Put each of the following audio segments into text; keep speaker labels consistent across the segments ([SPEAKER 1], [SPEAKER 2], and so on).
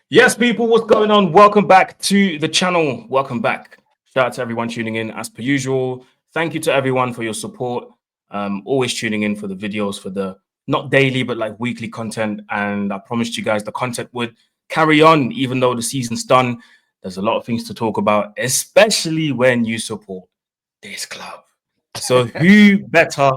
[SPEAKER 1] Yes, people, what's going on? Welcome back to the channel. Welcome back. Shout out to everyone tuning in as per usual. Thank you to everyone for your support. Always tuning in for the videos, for the not daily, but like weekly content. And I promised you guys the content would carry on, even though the season's done. There's a lot of things to talk about, especially when you support this club. So who better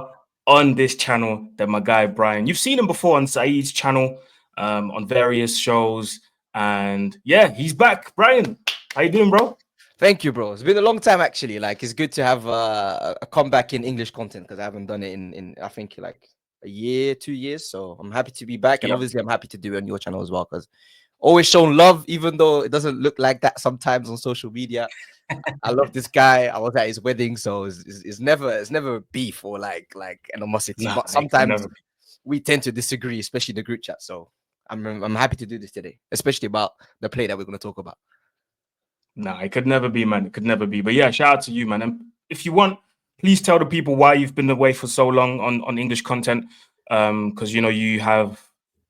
[SPEAKER 1] on this channel than my guy Brian? You've seen him before on Saeed's channel, on various shows. And yeah, he's back. Brian, how you doing, bro?
[SPEAKER 2] Thank you, bro. It's been a long time actually. Like, it's good to have a comeback in English content because I haven't done it in I think like a year, 2 years. So I'm happy to be back, and
[SPEAKER 1] Yep.
[SPEAKER 2] obviously I'm happy to do it on your channel as well because always shown love, even though it doesn't look like that sometimes on social media. I love this guy. I was at his wedding, so it's never beef or like animosity.
[SPEAKER 1] Nah,
[SPEAKER 2] But
[SPEAKER 1] it could
[SPEAKER 2] sometimes
[SPEAKER 1] never be.
[SPEAKER 2] we tend to disagree, especially in the group chat. So I'm happy to do this today, especially about the play that we're going to talk about.
[SPEAKER 1] Nah, it could never be, man. It could never be. But yeah, shout out to you, man. And if you want, please tell the people why you've been away for so long on English content. Because you know you have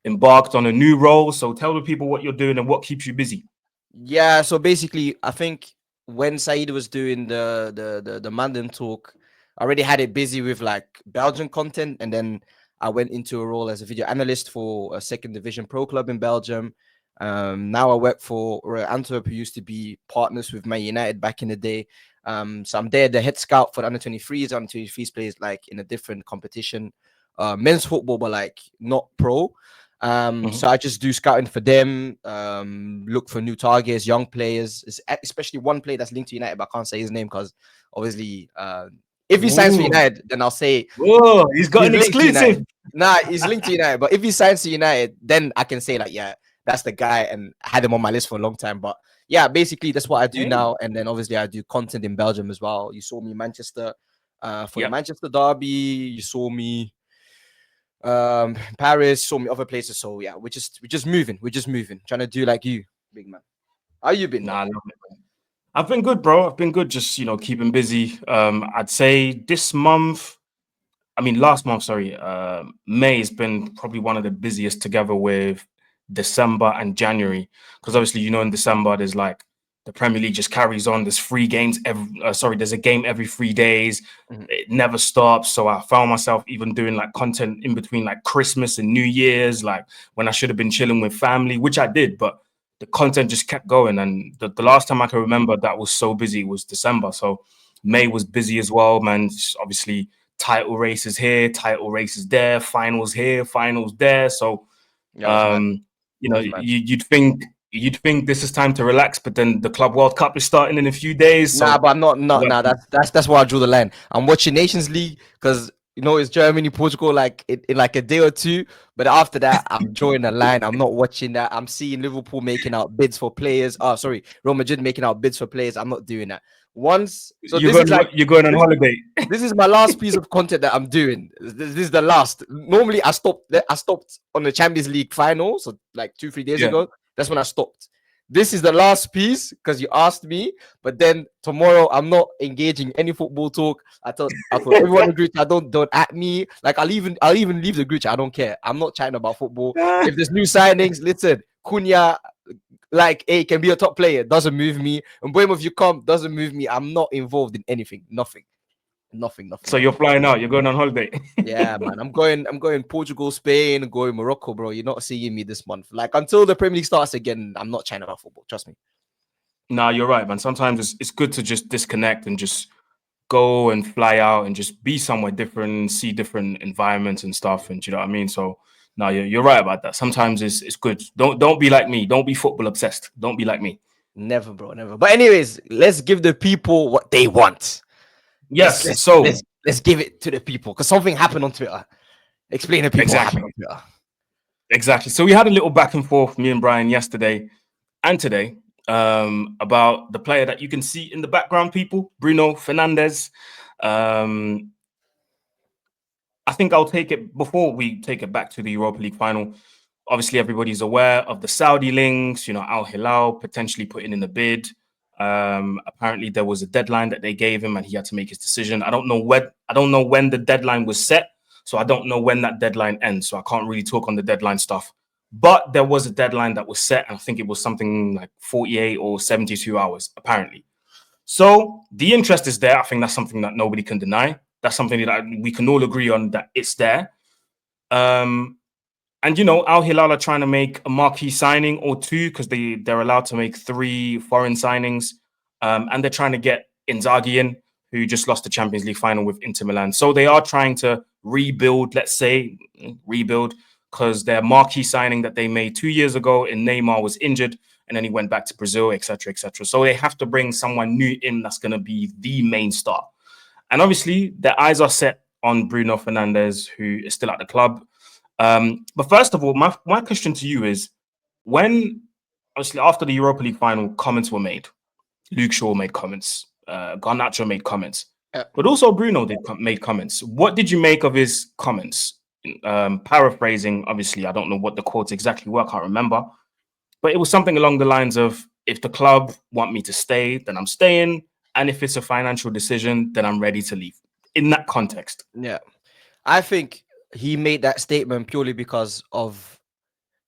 [SPEAKER 1] embarked on a new role. So tell the people what you're doing and what keeps you busy.
[SPEAKER 2] Yeah, so basically, I think when Saeed was doing the Mandan talk, I already had it busy with like Belgian content, and then I went into a role as a video analyst for a second division pro club in Belgium. Now I work for Antwerp, who used to be partners with Man United back in the day. So I'm there, the head scout for the under 23s. Under 23s plays like in a different competition, men's football, but like not pro.
[SPEAKER 1] Mhm.
[SPEAKER 2] So I just do scouting for them, look for new targets, young players, especially one player that's linked to United, but I can't say his name because obviously, if he signs for
[SPEAKER 1] Ooh.
[SPEAKER 2] United, then I'll say
[SPEAKER 1] Whoa, he's got
[SPEAKER 2] he's
[SPEAKER 1] an
[SPEAKER 2] linked to
[SPEAKER 1] exclusive.
[SPEAKER 2] United. Nah, he's linked to United. But if he signs to United, then I can say like, yeah, that's the guy, and I had him on my list for a long time. But yeah, basically that's what I do
[SPEAKER 1] Hey.
[SPEAKER 2] now. And then obviously I do content in Belgium as well. You saw me in Manchester, for the
[SPEAKER 1] Yep.
[SPEAKER 2] Manchester derby. You saw me Paris, saw me other places. So yeah, we're just moving, trying to do like you, big man. How you been
[SPEAKER 1] Nah,
[SPEAKER 2] though?
[SPEAKER 1] I love it, man. I've been good, bro. I've been good, just keeping busy. I'd say this month, I mean last month, sorry, May has been probably one of the busiest together with December and January. Because obviously, in December there's like the Premier League just carries on. There's three games there's a game every 3 days.
[SPEAKER 2] Mhm.
[SPEAKER 1] It never stops. So I found myself even doing like content in between like Christmas and New Year's, like when I should have been chilling with family, which I did, but the content just kept going. And the
[SPEAKER 2] Yeah,
[SPEAKER 1] last time I can remember that was so busy was December. So May was busy as well, man. Obviously, title races here, title races there, finals here, finals there. So,
[SPEAKER 2] yeah, it was mad.
[SPEAKER 1] um,
[SPEAKER 2] It was mad.
[SPEAKER 1] you'd think this is time to relax, but then the Club World Cup is starting in a few days.
[SPEAKER 2] Nah,
[SPEAKER 1] So,
[SPEAKER 2] but I'm not.
[SPEAKER 1] you
[SPEAKER 2] No,
[SPEAKER 1] got
[SPEAKER 2] nah. That's where I drew the line. I'm watching Nations League because it's Germany, Portugal, like in like a day or two. But after that, I'm drawing a line. I'm not watching that. I'm seeing Liverpool making out bids for players. Oh, sorry, Real Madrid making out bids for players. I'm not doing that. Once, so
[SPEAKER 1] you're
[SPEAKER 2] this is
[SPEAKER 1] going
[SPEAKER 2] like
[SPEAKER 1] you're going on
[SPEAKER 2] this.
[SPEAKER 1] holiday.
[SPEAKER 2] This is my last piece of content that I'm doing. This is the last. Normally, I stopped on the Champions League final, so like 2 3 days
[SPEAKER 1] Yeah.
[SPEAKER 2] ago. That's when I stopped. This is the last piece because you asked me. But then tomorrow, I'm not engaging any football talk. I thought everyone in the group chat, don't at me. Like I'll even leave the group chat. I don't care. I'm not chatting about football. If there's new signings, listen, Cunha, like, hey, can be a top player. Doesn't move me. And Bournemouth, if you come, doesn't move me. I'm not involved in anything. Nothing. Nothing, nothing,
[SPEAKER 1] So you're
[SPEAKER 2] nothing.
[SPEAKER 1] flying out. You're going on holiday.
[SPEAKER 2] Yeah, man. I'm going Portugal, Spain, going Morocco, bro. You're not seeing me this month. Like, until the Premier League starts again, I'm not chatting about football. Trust me.
[SPEAKER 1] Nah, you're right, man. Sometimes it's good to just disconnect and just go and fly out and just be somewhere different, see different environments and stuff. And you know what I mean? So no, you're right about that. Sometimes it's good. Don't be like me. Don't be football obsessed. Don't be like me.
[SPEAKER 2] Never, bro, never. But anyways, let's give the people what they want. Let's
[SPEAKER 1] Yes.
[SPEAKER 2] let's
[SPEAKER 1] So
[SPEAKER 2] let's let's give it to the people because something happened on Twitter. Explain to people what
[SPEAKER 1] exactly,
[SPEAKER 2] happened on Twitter.
[SPEAKER 1] exactly. So we had a little back and forth, me and Brian, yesterday and today, about the player that you can see in the background, people, Bruno Fernandes. Um, I think I'll take it before we take it back to the Europa League final. Obviously, everybody's aware of the Saudi links, Al Hilal potentially putting in a bid. Apparently, there was a deadline that they gave him and he had to make his decision. I don't know when the deadline was set. So I don't know when that deadline ends. So I can't really talk on the deadline stuff. But there was a deadline that was set, and I think it was something like 48 or 72 hours, apparently. So the interest is there. I think that's something that nobody can deny. That's something that we can all agree on, that it's there. And Al Hilal are trying to make a marquee signing or two, because they're allowed to make 3 foreign signings, and they're trying to get Inzaghi in, who just lost the Champions League final with Inter Milan. So they are trying to rebuild, let's say, because their marquee signing that they made 2 years ago in Neymar was injured, and then he went back to Brazil, etc., etc. So they have to bring someone new in that's going to be the main star. And obviously, their eyes are set on Bruno Fernandes, who is still at the club. But first of all, my question to you is, when, obviously, after the Europa League final, comments were made. Luke Shaw made comments. Garnacho made comments. But also Bruno made comments. What did you make of his comments? Paraphrasing, obviously, I don't know what the quotes exactly were. I can't remember. But it was something along the lines of, if the club want me to stay, then I'm staying. And if it's a financial decision, then I'm ready to leave. In that context.
[SPEAKER 2] Yeah. I think he made that statement purely because of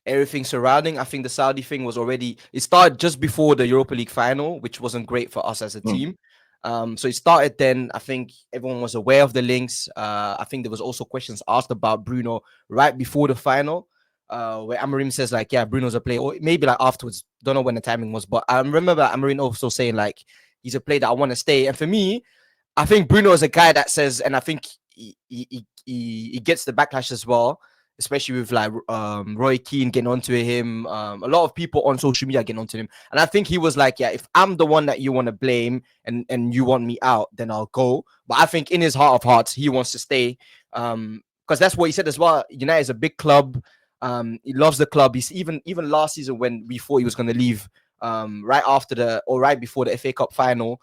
[SPEAKER 2] everything surrounding. I think the Saudi thing was already, it started just before the Europa League final, which wasn't great for us as a team. So it started then. I think everyone was aware of the links. I think there was also questions asked about Bruno right before the final, where Amorim says like, yeah, Bruno's a player, or maybe like afterwards. Don't know when the timing was, but I remember Amorim also saying like, he's a player that I want to stay. And for me, I think Bruno is a guy that says, and I think he gets the backlash as well, especially with like Roy Keane getting onto him. A lot of people on social media getting onto him. And I think he was like, yeah, if I'm the one that you want to blame and you want me out, then I'll go. But I think in his heart of hearts, he wants to stay. Because that's what he said as well. United is a big club. He loves the club. He's even last season, when we thought he was going to leave, right before the FA Cup final,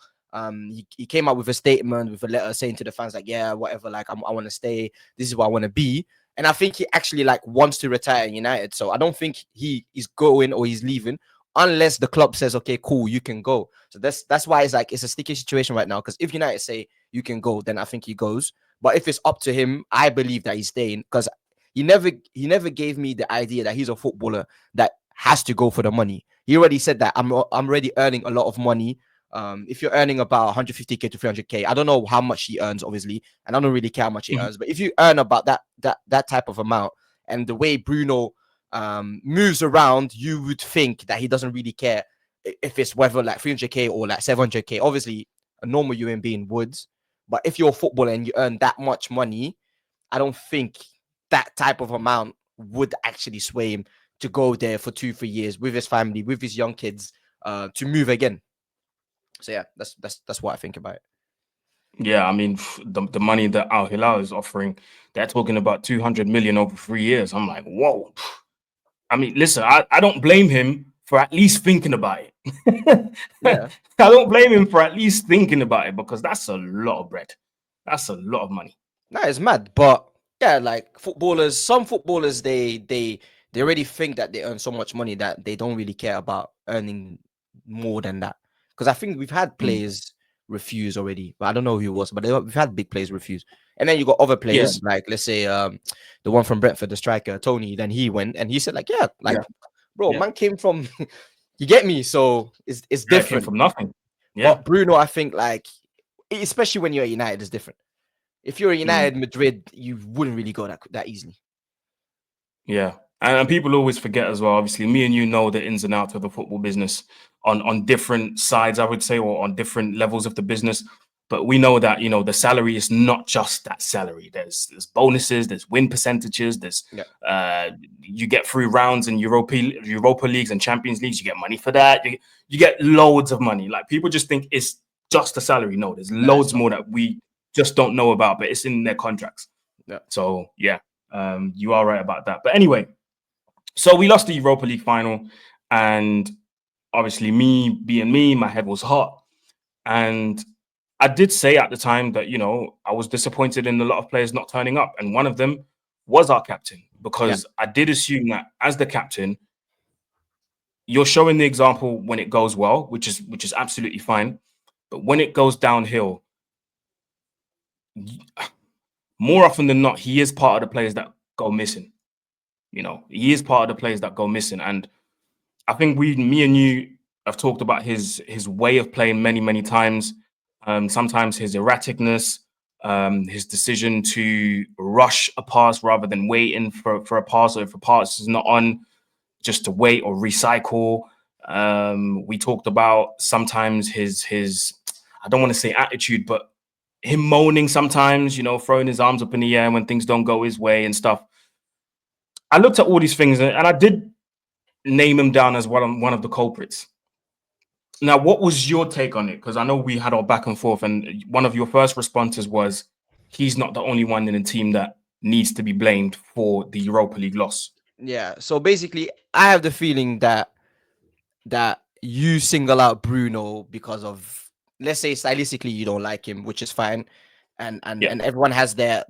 [SPEAKER 2] he came out with a statement, with a letter saying to the fans like, yeah, whatever, like I want to stay. This is what I want to be. And I think he actually like wants to retire in United. So I don't think he is going or he's leaving unless the club says, okay, cool, you can go. So that's why it's like, it's a sticky situation right now. Because if United say you can go, then I think he goes. But if it's up to him, I believe that he's staying, because he never gave me the idea that he's a footballer that has to go for the money. He already said that I'm already earning a lot of money. If you're earning about 150k to 300k, I don't know how much he earns, obviously, and I don't really care how much he earns, but if you earn about that type of amount, and the way Bruno moves around, you would think that he doesn't really care if it's whether like 300k or like 700k. Obviously, a normal human being would, but if you're a footballer and you earn that much money, I don't think that type of amount would actually sway him to go there for 2-3 years with his family, with his young kids, to move again. So yeah, that's what I think about it.
[SPEAKER 1] Yeah, I mean, the money that Al Hilal is offering, they're talking about 200 million over 3 years. I'm like, whoa. I mean, listen, I don't blame him for at least thinking about it.
[SPEAKER 2] Yeah.
[SPEAKER 1] I don't blame him for at least thinking about it, because that's a lot of bread. That's a lot of money.
[SPEAKER 2] No, it's mad. But yeah, like some footballers, they already think that they earn so much money that they don't really care about earning more than that. Because I think we've had players refuse already, but I don't know who it was, but we've had big players refuse. And then you got other players, like let's say the one from Brentford, the striker Tony. Then he went and he said like, yeah, like bro, man came from, you get me? So it's different.
[SPEAKER 1] Came from nothing. Yeah.
[SPEAKER 2] But Bruno, I think like, especially when you're at United, is different. If you're at United, Madrid, you wouldn't really go that easily.
[SPEAKER 1] Yeah. And people always forget as well. Obviously, me and you know the ins and outs of the football business on different sides, I would say, or on different levels of the business. But we know that, the salary is not just that salary. There's bonuses, there's win percentages, there's you get through rounds in Europa Leagues and Champions Leagues, you get money for that. You get loads of money. Like, people just think it's just a salary. No, there's loads more that we just don't know about, but it's in their contracts.
[SPEAKER 2] Yeah.
[SPEAKER 1] So yeah, you are right about that. But anyway, so we lost the Europa League final, and obviously, me being me, my head was hot. And I did say at the time that, I was disappointed in a lot of players not turning up. And one of them was our captain, because I did assume that as the captain, you're showing the example when it goes well, which is absolutely fine. But when it goes downhill, more often than not, he is part of the players that go missing. You know, he is part of the players that go missing. And I think me and you have talked about his way of playing many times. Sometimes his erraticness, his decision to rush a pass rather than waiting for a pass, or if a pass is not on, just to wait or recycle. We talked about sometimes his I don't want to say attitude, but him moaning sometimes, you know, throwing his arms up in the air when things don't go his way and stuff. I looked at all these things and I did name him down as one of the culprits. Now, what was your take on it? Because I know we had our back and forth, and one of your first responses was he's not the only one in the team that needs to be blamed for the Europa League loss.
[SPEAKER 2] Yeah. So basically, I have the feeling that you single out Bruno because of, let's say, stylistically you don't like him, which is fine, and everyone has their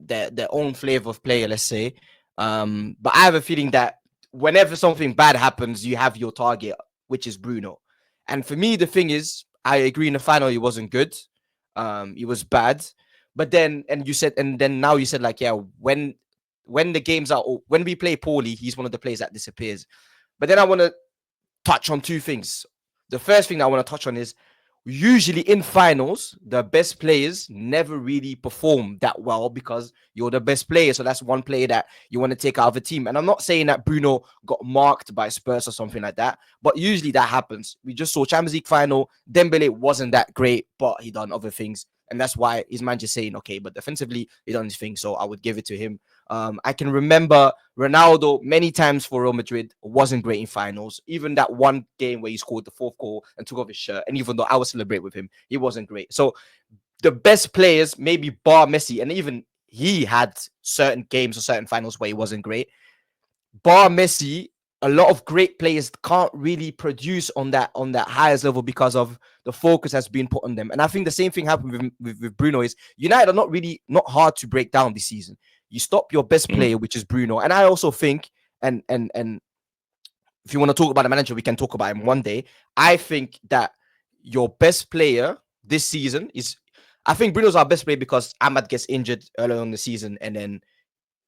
[SPEAKER 2] own flavor of player, let's say. But I have a feeling that whenever something bad happens, you have your target, which is Bruno. And for me, the thing is, I agree, in the final he wasn't good. He was bad. But then, now you said, like, yeah, when the games are, when we play poorly, he's one of the players that disappears. But then I want to touch on two things. The first thing I want to touch on is, usually in finals, the best players never really perform that well because you're the best player. So that's one player that you want to take out of a team. And I'm not saying that Bruno got marked by Spurs or something like that, but usually that happens. We just saw Champions League final. Dembele wasn't that great, but he done other things. And that's why his man just saying, okay, but defensively, he done his thing. So I would give it to him. I can remember Ronaldo many times for Real Madrid wasn't great in finals. Even that one game where he scored the fourth goal and took off his shirt. And even though I would celebrate with him, he wasn't great. So the best players, maybe bar Messi, and even he had certain games or certain finals where he wasn't great. Bar Messi, a lot of great players can't really produce on that highest level because of the focus has been put on them. And I think the same thing happened with Bruno. Is United are not hard to break down this season. You stop your best player, which is Bruno. And I also think, and if you want to talk about the manager, we can talk about him one day. I think that your best player this season is, I think Bruno's our best player because Ahmad gets injured early on in the season, and then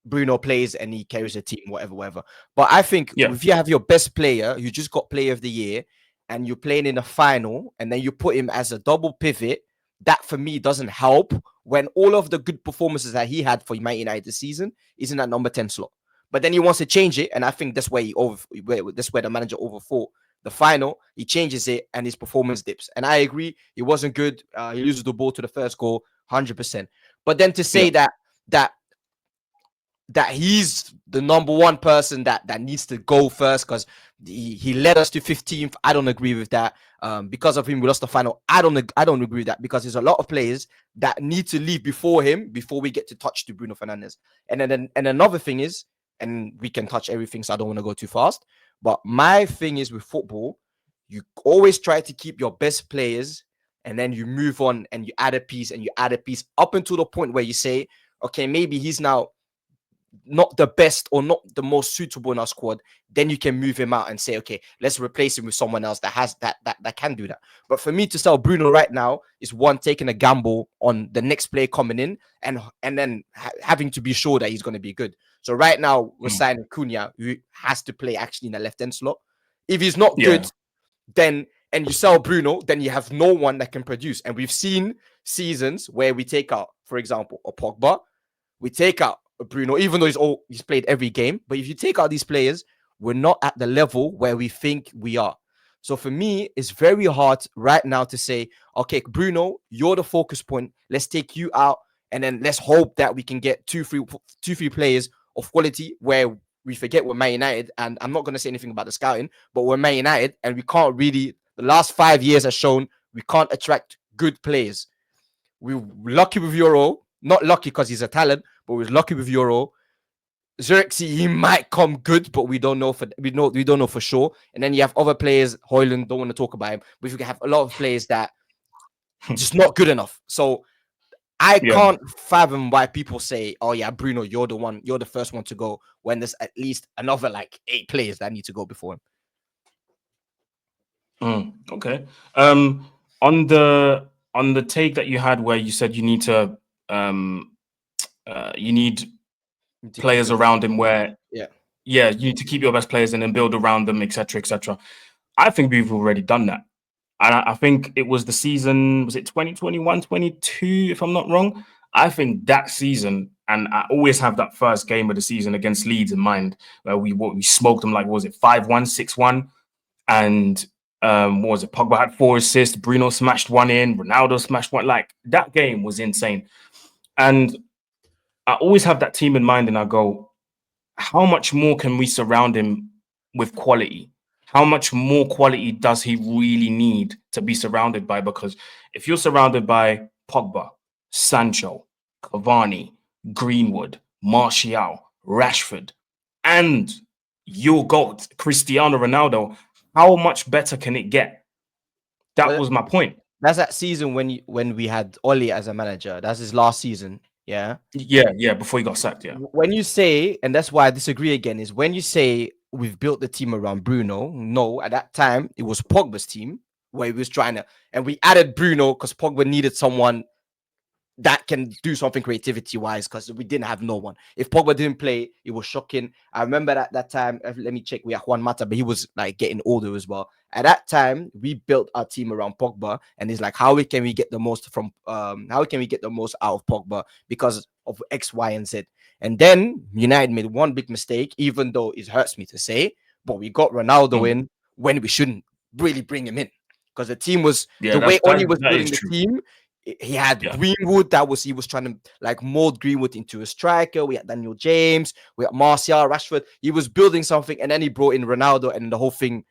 [SPEAKER 2] Bruno plays and he carries the team, whatever. But I think if you have your best player, you just got player of the year, and you're playing in a final, and then you put him as a double pivot, that for me doesn't help when all of the good performances that he had for Man United this season is in that number 10 slot. But then he wants to change it, and I think that's where that's where the manager overthought the final. He changes it, and his performance dips. And I agree, he wasn't good. He loses the ball to the first goal, 100%. But then to say that he's the number one person that needs to go first because he led us to 15th. I don't agree with that. Because of him, we lost the final. I don't agree with that because there's a lot of players that need to leave before him before we get to touch to Bruno Fernandes. And another thing is, and we can touch everything, so I don't want to go too fast. But my thing is with football, you always try to keep your best players, and then you move on and you add a piece and you add a piece up until the point where you say, okay, maybe he's now not the best or not the most suitable in our squad. Then you can move him out and say, okay, let's replace him with someone else that has that can do that. But for me to sell Bruno right now is one, taking a gamble on the next player coming in and then having to be sure that he's going to be good. So right now we're signing Cunha, who has to play actually in the left end slot. If he's not good, then and you sell Bruno, then you have no one that can produce. And we've seen seasons where we take out, for example, a Pogba, we take out Bruno, even though he's played every game. But if you take out these players, we're not at the level where we think we are. So for me, it's very hard right now to say, okay, Bruno, you're the focus point. Let's take you out, and then let's hope that we can get two, three players of quality where we forget we're Man United. And I'm not going to say anything about the scouting, but we're Man United, and we can't really. The last 5 years has shown we can't attract good players. We're lucky with Euro. Not lucky because he's a talent, but we're lucky with Euro. Xerxes, he might come good, but we don't know for sure. And then you have other players. Højlund, don't want to talk about him, but you have a lot of players that just not good enough. So I can't fathom why people say, "Oh yeah, Bruno, you're the first one to go," when there's at least another like 8 players that need to go before
[SPEAKER 1] him. Okay. On the take that you had where you said you need to you need players around him where Yeah, you need to keep your best players and then build around them, etc., etc. I think we've already done that. And I think it was the season, was it 2021, 22, if I'm not wrong? I think that season, and I always have that first game of the season against Leeds in mind, where we smoked them like, what was it, 5-1, 6-1? And what was it? Pogba had 4 assists, Bruno smashed one in, Ronaldo smashed one. Like, that game was insane. And I always have that team in mind, and I go, how much more can we surround him with quality? How much more quality does he really need to be surrounded by? Because if you're surrounded by Pogba, Sancho, Cavani, Greenwood, Martial, Rashford, and your GOAT, Cristiano Ronaldo, how much better can it get? That
[SPEAKER 2] Well,
[SPEAKER 1] was my point.
[SPEAKER 2] that's that season when we had Oli as a manager. That's his last season. Yeah.
[SPEAKER 1] Yeah, before he got sacked, yeah.
[SPEAKER 2] When you say, and that's why I disagree again, is when you say we've built the team around Bruno. No, at that time it was Pogba's team where he was trying to, and we added Bruno because Pogba needed someone that can do something creativity wise because we didn't have no one. If Pogba didn't play, it was shocking. I remember that time. Let me check. We had Juan Mata, but he was like getting older as well. At that time, we built our team around Pogba, and it's like, can we get the most from how can we get the most out of Pogba because of X, Y, and Z. And then United made one big mistake, even though it hurts me to say, but we got Ronaldo in when we shouldn't really bring him in because the team was
[SPEAKER 1] Yeah,
[SPEAKER 2] the way Oli was
[SPEAKER 1] that is
[SPEAKER 2] building the
[SPEAKER 1] true.
[SPEAKER 2] team. He had
[SPEAKER 1] Yeah.
[SPEAKER 2] Greenwood. He was trying to like mold Greenwood into a striker. We had Daniel James. We had Martial, Rashford. He was building something, and then he brought in Ronaldo, and the whole thing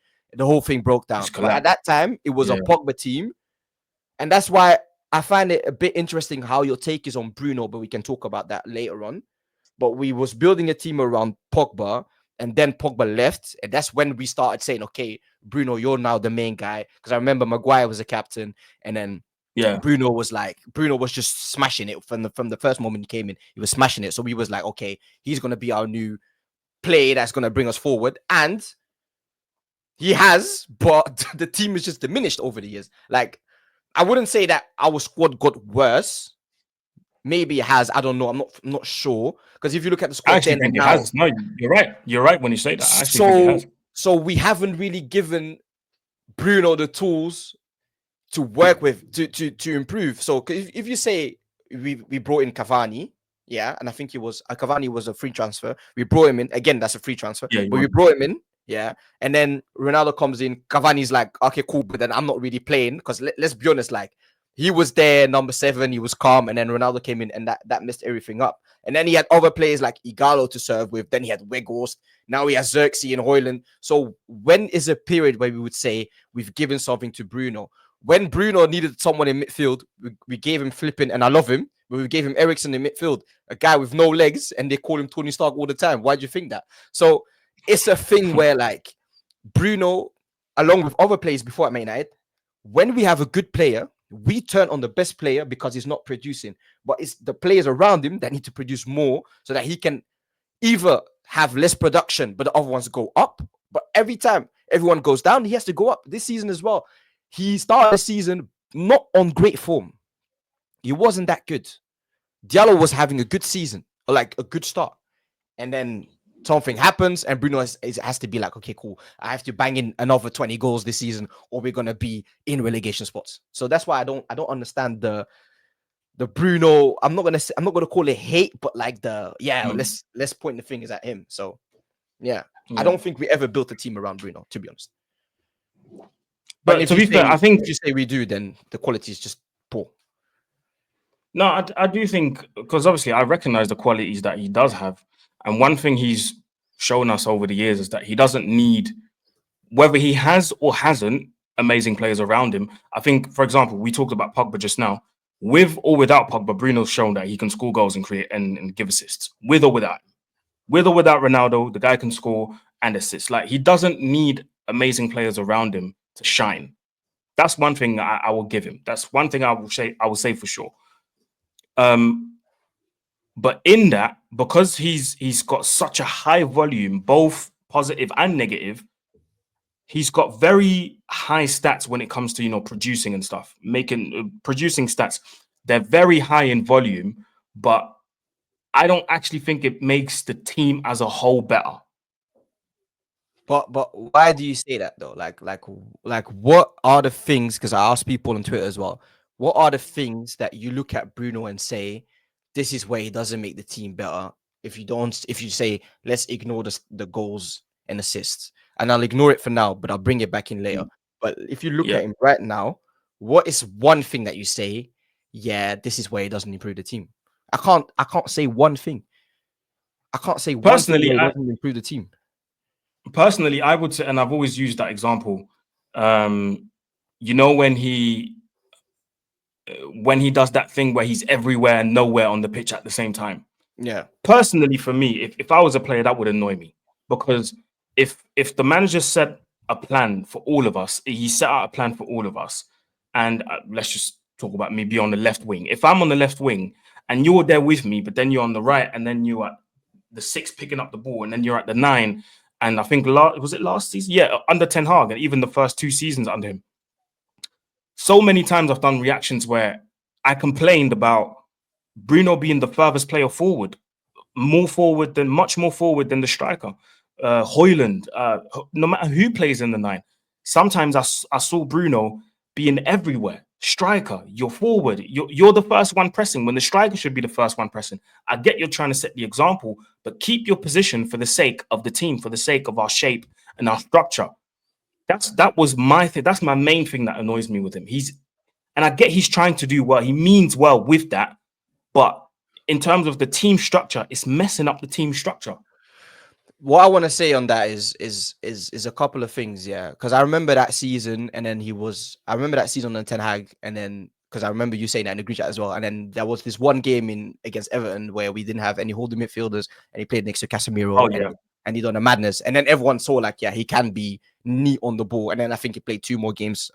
[SPEAKER 2] broke down.
[SPEAKER 1] Just
[SPEAKER 2] But at
[SPEAKER 1] collapsed.
[SPEAKER 2] that time, it was a
[SPEAKER 1] Yeah.
[SPEAKER 2] Pogba team, and that's why I find it a bit interesting how your take is on Bruno. But we can talk about that later on. But we was building a team around Pogba, and then Pogba left, and that's when we started saying, "Okay, Bruno, you're now the main guy." Because I remember Maguire was a captain, and then
[SPEAKER 1] Yeah.
[SPEAKER 2] Bruno was just smashing it from the first moment he came in. He was smashing it. So we was like, okay, he's gonna be our new player that's gonna bring us forward. And he has, but the team is just diminished over the years. Like, I wouldn't say that our squad got worse. Maybe it has. I don't know. I'm not sure. Because if you look at the
[SPEAKER 1] I
[SPEAKER 2] squad
[SPEAKER 1] actually
[SPEAKER 2] then
[SPEAKER 1] think
[SPEAKER 2] and
[SPEAKER 1] it
[SPEAKER 2] now,
[SPEAKER 1] has. No, you're right. You're right when you say that. I actually think it
[SPEAKER 2] so
[SPEAKER 1] has.
[SPEAKER 2] so we haven't really given Bruno the tools to work with to improve. So if you say we brought in Cavani, yeah, and I think Cavani was a free transfer. We brought him in again. That's a free transfer,
[SPEAKER 1] Yeah,
[SPEAKER 2] but
[SPEAKER 1] you're
[SPEAKER 2] we
[SPEAKER 1] right.
[SPEAKER 2] brought him in, yeah. And then Ronaldo comes in. Cavani's like, okay, cool, but then I'm not really playing because let's be honest, like he was there, number 7. He was calm, and then Ronaldo came in, and that messed everything up. And then he had other players like Igalo to serve with. Then he had Weghorst. Now he has Xerxes and Hoyland. So when is a period where we would say we've given something to Bruno? When Bruno needed someone in midfield, we gave him flipping, and I love him, but we gave him Ericsson in midfield, a guy with no legs, and they call him Tony Stark all the time. Why do you think that? So it's a thing where like Bruno, along with other players before at Man United, when we have a good player, we turn on the best player because he's not producing. But it's the players around him that need to produce more so that he can either have less production, but the other ones go up. But every time everyone goes down, he has to go up. This season as well, he started the season not on great form. He wasn't that good. Diallo was having a good season, or like a good start, and then something happens, and Bruno has to be like, okay, cool. I have to bang in another 20 goals this season, or we're gonna be in relegation spots. So that's why I don't understand the Bruno. I'm not gonna call it hate, but like let's point the fingers at him. So yeah, I
[SPEAKER 1] Yeah.
[SPEAKER 2] don't think we ever built a team around Bruno, to be honest. And
[SPEAKER 1] But to be fair, I think
[SPEAKER 2] if you say we do, then the quality is just poor.
[SPEAKER 1] no, I do think because obviously I recognize the qualities that he does have, and one thing he's shown us over the years is that he doesn't need, whether he has or hasn't, amazing players around him. I think, for example, we talked about Pogba just now. With or without Pogba, Bruno's shown that he can score goals and create and give assists. With or without, Ronaldo, the guy can score and assist. Like, he doesn't need amazing players around him to shine. That's one thing I will give him. That's one thing I will say. I will say for sure. But in that, because he's got such a high volume, both positive and negative, he's got very high stats when it comes to producing and stuff, making producing stats. They're very high in volume, but I don't actually think it makes the team as a whole better.
[SPEAKER 2] But why do you say that though? Like what are the things? Because I ask people on Twitter as well. What are the things that you look at Bruno and say, this is where he doesn't make the team better? If you say let's ignore the goals and assists, and I'll ignore it for now, but I'll bring it back in later. But if you look
[SPEAKER 1] Yeah.
[SPEAKER 2] at him right now, what is one thing that you say? Yeah, this is where he doesn't improve the team. I can't say one thing. I can't say one thing
[SPEAKER 1] Personally,
[SPEAKER 2] where he
[SPEAKER 1] I
[SPEAKER 2] doesn't improve the team.
[SPEAKER 1] personally I would say, and I've always used that example. Um, you know, when he does that thing where he's everywhere and nowhere on the pitch at the same time.
[SPEAKER 2] Yeah.
[SPEAKER 1] Personally, for me, if I was a player, that would annoy me, because if the manager set a plan for all of us, he set out a plan for all of us, and let's just talk about me being on the left wing. If I'm on the left wing and you're there with me, but then you're on the right, and then you're at the six picking up the ball, and then you're at the nine, and I think was it last season? Yeah, under Ten Hag, and even the first two seasons under him. So many times I've done reactions where I complained about Bruno being the furthest player forward, much more forward than the striker. Hoyland, no matter who plays in the nine, sometimes I saw Bruno being everywhere. Striker, you're forward, you're the first one pressing when the striker should be the first one pressing. I get you're trying to set the example, but keep your position for the sake of the team, for the sake of our shape and our structure. That was my thing. That's my main thing that annoys me with him. And I get he's trying to do well. He means well with that, but in terms of the team structure, it's messing up the team structure.
[SPEAKER 2] What I want to say on that is a couple of things, yeah. Because I remember that season, and then I remember that season on Ten Hag, and then because I remember you saying that in the group chat as well. And then there was this one game in against Everton where we didn't have any holding midfielders, and he played next to Casemiro,
[SPEAKER 1] Oh yeah,
[SPEAKER 2] and he done a madness. And then everyone saw like, yeah, he can be neat on the ball. And then I think he played two more games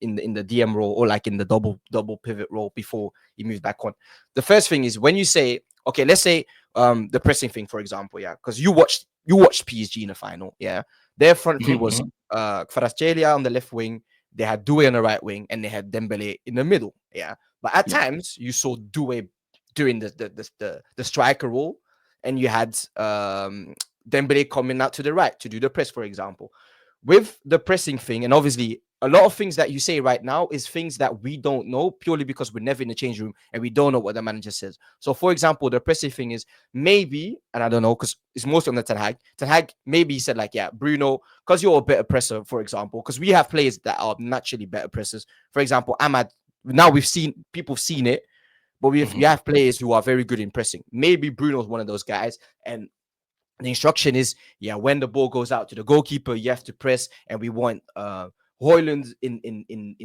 [SPEAKER 2] in the DM role, or like in the double pivot role before he moved back on. The first thing is when you say, okay, let's say the pressing thing, for example, yeah, because you watched PSG in the final, yeah. Their front three was Kvaratskhelia on the left wing, they had Doué on the right wing, and they had Dembele in the middle, yeah. But at times you saw Doué doing the striker role, and you had Dembele coming out to the right to do the press, for example. With the pressing thing, and obviously a lot of things that you say right now is things that we don't know purely because we're never in the change room and we don't know what the manager says. So, for example, the pressing thing is maybe, and I don't know because it's mostly on the Ten Hag. Ten Hag maybe he said like, yeah, Bruno, because you're a better presser, for example, because we have players that are naturally better pressers. For example, Ahmad. Now people have seen it, but we have players who are very good in pressing. Maybe Bruno's one of those guys, and the instruction is, yeah, when the ball goes out to the goalkeeper, you have to press, and we want Hoyland in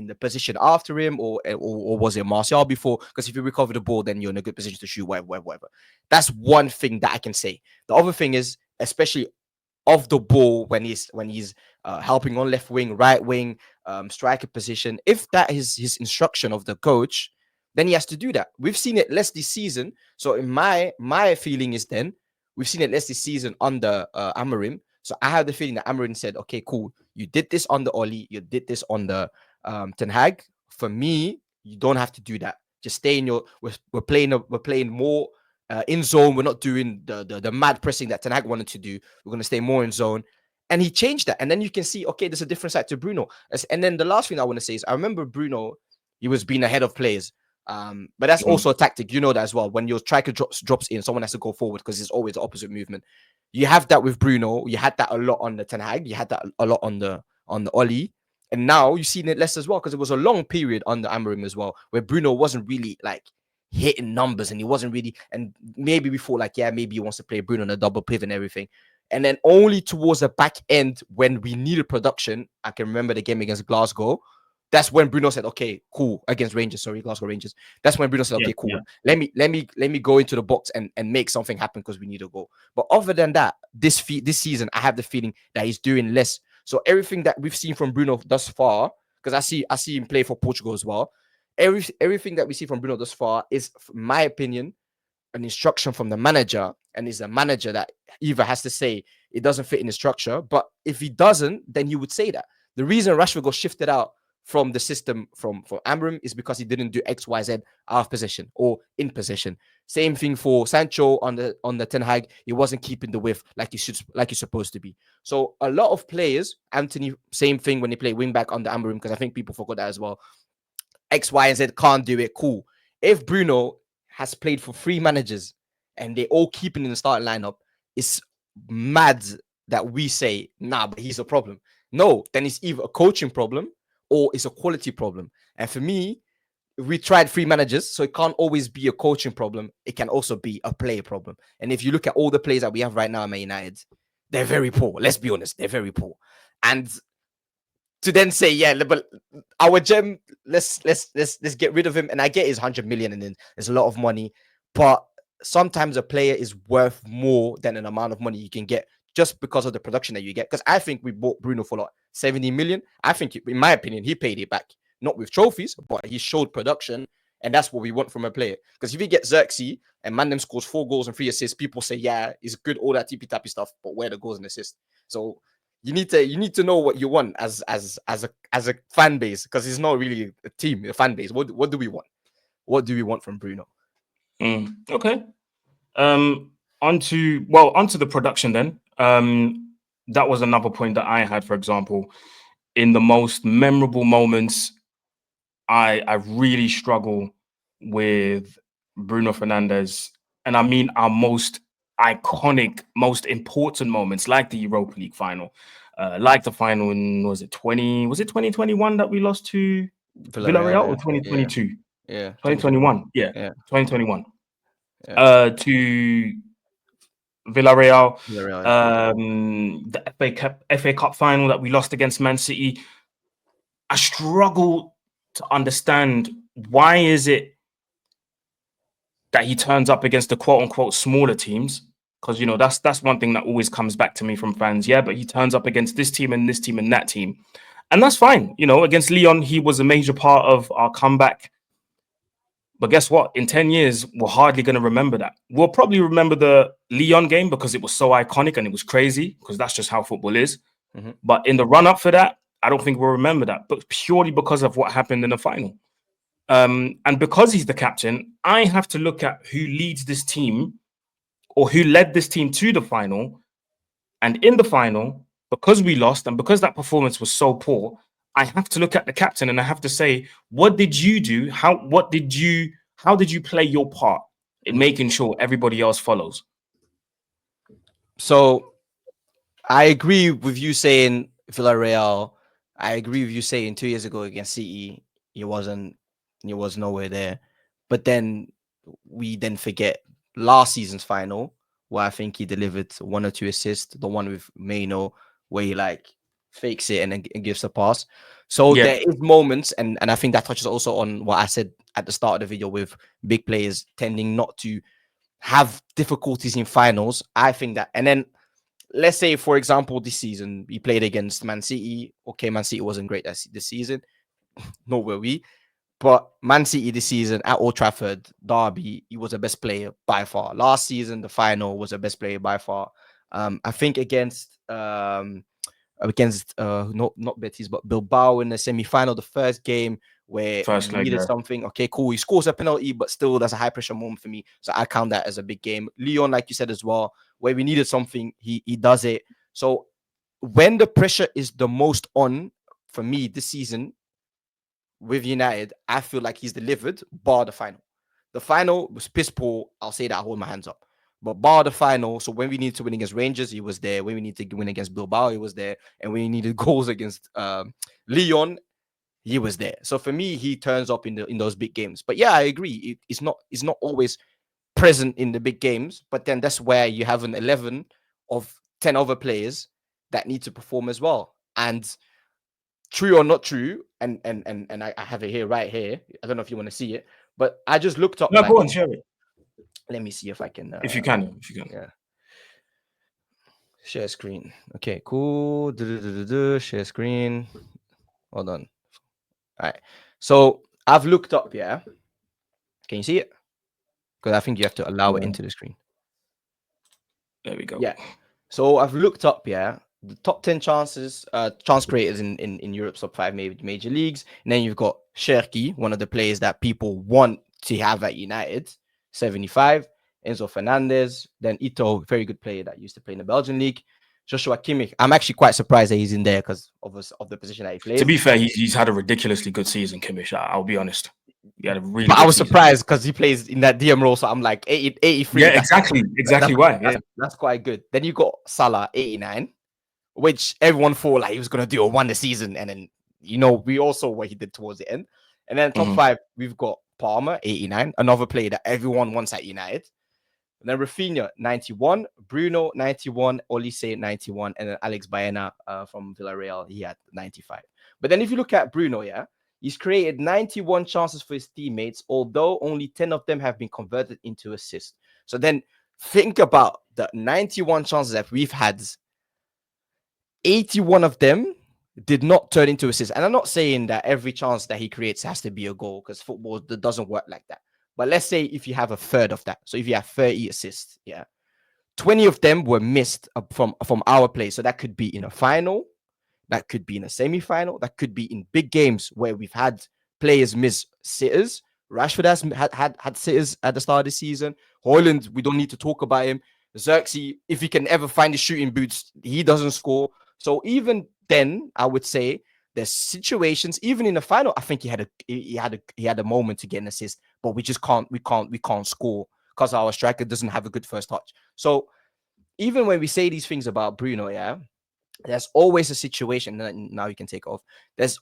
[SPEAKER 2] the position after him, or was it Martial before? Because if you recover the ball, then you're in a good position to shoot, whatever. That's one thing that I can say. The other thing is, especially off the ball when he's helping on left wing, right wing, striker position. If that is his instruction of the coach, then he has to do that. We've seen it less this season. So in my feeling is then we've seen it less this season under Amorim. So I have the feeling that Amorim said, okay, cool, you did this on the Oli, you did this on the Ten Hag. For me, you don't have to do that. Just stay in your. We're playing more in zone. We're not doing the mad pressing that Ten Hag wanted to do. We're going to stay more in zone. And he changed that. And then you can see, okay, there's a different side to Bruno. And then the last thing I want to say is I remember Bruno, he was being ahead of players. But that's also a tactic. You know that as well. When your striker drops in, someone has to go forward because it's always the opposite movement. You have that with Bruno. You had that a lot on the Ten Hag. You had that a lot on the Oli. And now you've seen it less as well because it was a long period under Amorim as well where Bruno wasn't really like hitting numbers and he wasn't really, and maybe we thought like, yeah, maybe he wants to play Bruno on a double pivot and everything. And then only towards the back end when we needed production, I can remember the game against Glasgow. That's when Bruno said, okay, cool, against Rangers, sorry, Glasgow Rangers. That's when Bruno said, okay, cool. Let me go into the box and make something happen because we need a goal. But other than that, this season, I have the feeling that he's doing less. So everything that we've seen from Bruno thus far, because I see him play for Portugal as well. Everything that we see from Bruno thus far is, in my opinion, an instruction from the manager, and it's the manager that either has to say it doesn't fit in the structure, but if he doesn't, then he would say that. The reason Rashford got shifted out from the system from Amorim is because he didn't do X, Y, Z out of possession or in possession. Same thing for Sancho on the Ten Hag. He wasn't keeping the width like he's supposed to be. So a lot of players, Anthony, same thing when he played wing back under Amorim, because I think people forgot that as well. X, Y, and Z can't do it. Cool. If Bruno has played for 3 managers and they all keep him in the starting lineup, it's mad that we say, nah, but he's a problem. No, then it's either a coaching problem or it's a quality problem. And for me, we tried 3 managers, so it can't always be a coaching problem. It can also be a player problem. And if you look at all the players that we have right now at Man United, they're very poor. Let's be honest, they're very poor. And to then say, yeah, but our gem, let's get rid of him. And I get his 100 million, and then there's a lot of money, but sometimes a player is worth more than an amount of money you can get just because of the production that you get. Because I think we bought Bruno for like 70 million. I think, in my opinion, he paid it back, not with trophies, but he showed production. And that's what we want from a player. Because if you get Xerxes and Mandem scores 4 goals and 3 assists, people say, yeah, he's good, all that tippy tappy stuff, but where are the goals and assists? So you need to know what you want as a fan base, because it's not really a team, a fan base. What do we want? What do we want from Bruno?
[SPEAKER 1] Okay. Onto the production then. That was another point that I had, for example. In the most memorable moments, I really struggle with Bruno Fernandes. And I mean our most iconic, most important moments, like the Europa League final, like the final in, was it 2021 that we lost to Villarreal, or 2022?
[SPEAKER 2] Yeah.
[SPEAKER 1] 2021. Yeah. 2021.
[SPEAKER 2] Yeah.
[SPEAKER 1] To Villarreal,
[SPEAKER 2] Villarreal,
[SPEAKER 1] the FA Cup final that we lost against Man City. I struggle to understand, why is it that he turns up against the quote unquote smaller teams? Because, you know, that's one thing that always comes back to me from fans. Yeah, but he turns up against this team and this team and that team. And that's fine. You know, against Lyon, he was a major part of our comeback. But guess what? In 10 years, we're hardly going to remember that. We'll probably remember the Lyon game because it was so iconic and it was crazy, because that's just how football is.
[SPEAKER 2] Mm-hmm.
[SPEAKER 1] But in the run-up for that, I don't think we'll remember that, but purely because of what happened in the final. And because he's the captain, I have to look at who leads this team, or who led this team to the final. And in the final, because we lost and because that performance was so poor, I have to look at the captain and I have to say, what did you do? How did you play your part in making sure everybody else follows?
[SPEAKER 2] So I agree with you saying Villarreal. I agree with you saying 2 years ago against CE, he was nowhere there. But then we then forget last season's final, where I think he delivered 1 or 2 assists, the one with Maino, where he like fakes it and then gives a pass. So there is moments, and I think that touches also on what I said at the start of the video, with big players tending not to have difficulties in finals. I think that, and then let's say, for example, this season he played against Man City. Okay, Man City wasn't great this season, nor were we. But Man City this season at Old Trafford, Derby, he was the best player by far. Last season, the final, was the best player by far. I think against not Betis, but Bilbao in the semi-final, the first game where we needed something. Okay, cool. He scores a penalty, but still, that's a high pressure moment for me. So I count that as a big game. Lyon, like you said as well, where we needed something, he does it. So when the pressure is the most on for me this season with United, I feel like he's delivered, bar the final. The final was piss poor. I'll say that, I hold my hands up. But bar the final, so when we needed to win against Rangers, he was there. When we needed to win against Bilbao, he was there. And when we needed goals against Lyon, he was there. So for me, he turns up in those big games. But yeah, I agree. It's not always present in the big games. But then that's where you have an 11 of 10 other players that need to perform as well. And true or not true, and I have it here, right here. I don't know if you want to see it, but I just looked up.
[SPEAKER 1] No, go on, share it.
[SPEAKER 2] Let me see if I can.
[SPEAKER 1] If you can.
[SPEAKER 2] Yeah. Share screen. Okay, cool. Share screen. Hold on. All right. So I've looked up. Yeah. Can you see it? Because I think you have to allow it into the screen.
[SPEAKER 1] There we go.
[SPEAKER 2] Yeah. So I've looked up. Yeah. the top 10 chance creators in Europe's top 5 major leagues. And then you've got Cherki, one of the players that people want to have at United, 75. Enzo Fernandez, then Ito, very good player that used to play in the Belgian league. Joshua Kimmich, I'm actually quite surprised that he's in there because of the position that he plays.
[SPEAKER 1] To be fair, he's had a ridiculously good season, Kimmich. I'll be honest. He had a really
[SPEAKER 2] but
[SPEAKER 1] good
[SPEAKER 2] I was
[SPEAKER 1] season.
[SPEAKER 2] surprised because he plays in that DM role. So I'm like 83.
[SPEAKER 1] Yeah, exactly why. Yeah.
[SPEAKER 2] That's quite good. Then you got Salah, 89, which everyone thought like he was going to do a wonder season. And then, we all saw what he did towards the end. And then top 5, we've got Palmer, 89, another player that everyone wants at United. And then Rafinha, 91, Bruno, 91, Olise, 91, and then Alex Baena from Villarreal, he had 95. But then if you look at Bruno, yeah, he's created 91 chances for his teammates, although only 10 of them have been converted into assists. So then think about the 91 chances that we've had. 81 of them did not turn into assists. And I'm not saying that every chance that he creates has to be a goal, because football doesn't work like that. But let's say if you have a third of that, so if you have 30 assists, yeah, 20 of them were missed from our play. So that could be in a final, that could be in a semi-final, that could be in big games where we've had players miss sitters. Rashford has had sitters at the start of the season. Haaland, we don't need to talk about him. Xerxes, if he can ever find his shooting boots, he doesn't score. So even then, I would say there's situations, even in the final, I think he had a moment to get an assist, but we just can't score because our striker doesn't have a good first touch. So even when we say these things about Bruno, yeah, there's always a situation. Now you can take off. There's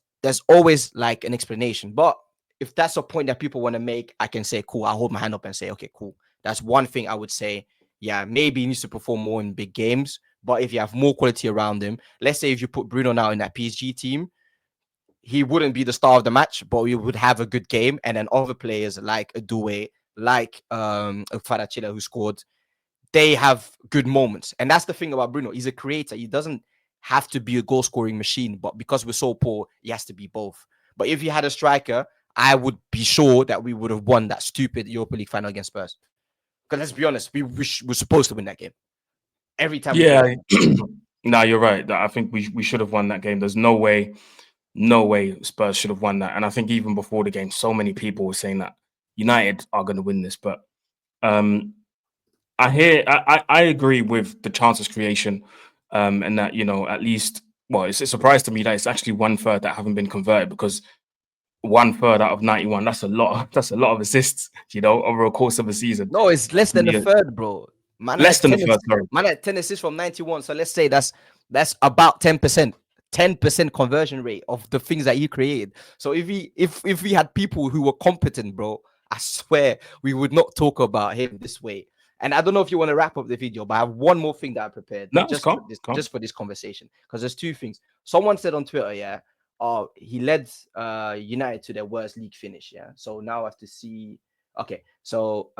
[SPEAKER 2] always like an explanation. But if that's a point that people want to make, I can say, cool. I'll hold my hand up and say, okay, cool. That's one thing I would say. Yeah, maybe he needs to perform more in big games. But if you have more quality around him, let's say if you put Bruno now in that PSG team, he wouldn't be the star of the match, but we would have a good game. And then other players like Adoué, like Farachila, who scored, they have good moments. And that's the thing about Bruno. He's a creator. He doesn't have to be a goal-scoring machine, but because we're so poor, he has to be both. But if you had a striker, I would be sure that we would have won that stupid Europa League final against Spurs. Because let's be honest, we were supposed to win that game. Every time.
[SPEAKER 1] Yeah. No, you're right. I think we should have won that game. There's no way Spurs should have won that. And I think even before the game, so many people were saying that United are going to win this. But I agree with the chances creation, and that, at least, well, it's a surprise to me that it's actually 1/3 that haven't been converted, because 1/3 out of 91, that's a lot of assists, over a course of a season.
[SPEAKER 2] No, it's less than a third, bro.
[SPEAKER 1] Less than a third, sorry.
[SPEAKER 2] Man had 10 assists from 91. So let's say that's about 10%. 10% conversion rate of the things that he created. So if we had people who were competent, bro, I swear we would not talk about him this way. And I don't know if you want to wrap up the video, but I have one more thing that I prepared just for this conversation, because there's two things. Someone said on Twitter, yeah, he led United to their worst league finish, yeah. So now I have to see. Okay, so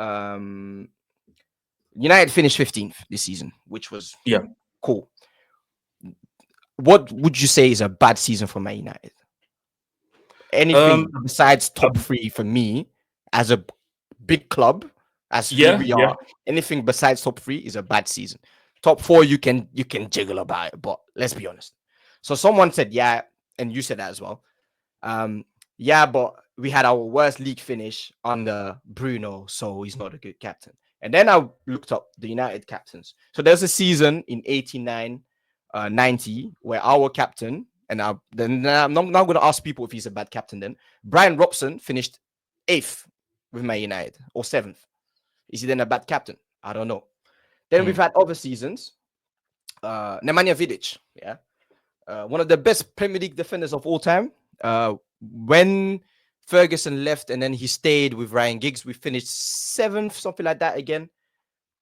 [SPEAKER 2] United finished 15th this season, which was cool. What would you say is a bad season for Man United? Anything besides top 3 for me as a big club, as who we are. Anything besides top 3 is a bad season. Top 4 you can jiggle about it, but let's be honest. So someone said, yeah, and you said that as well. Yeah, but we had our worst league finish under Bruno, so he's not a good captain. And then I looked up the United captains. So there's a season in 89, 90 where our captain, and I'm not going to ask people if he's a bad captain then. Brian Robson finished 8th with Man United, or 7th. Is he then a bad captain? I don't know. Then we've had other seasons. Nemanja Vidic, yeah. One of the best Premier League defenders of all time. When Ferguson left and then he stayed with Ryan Giggs, we finished 7th, something like that again.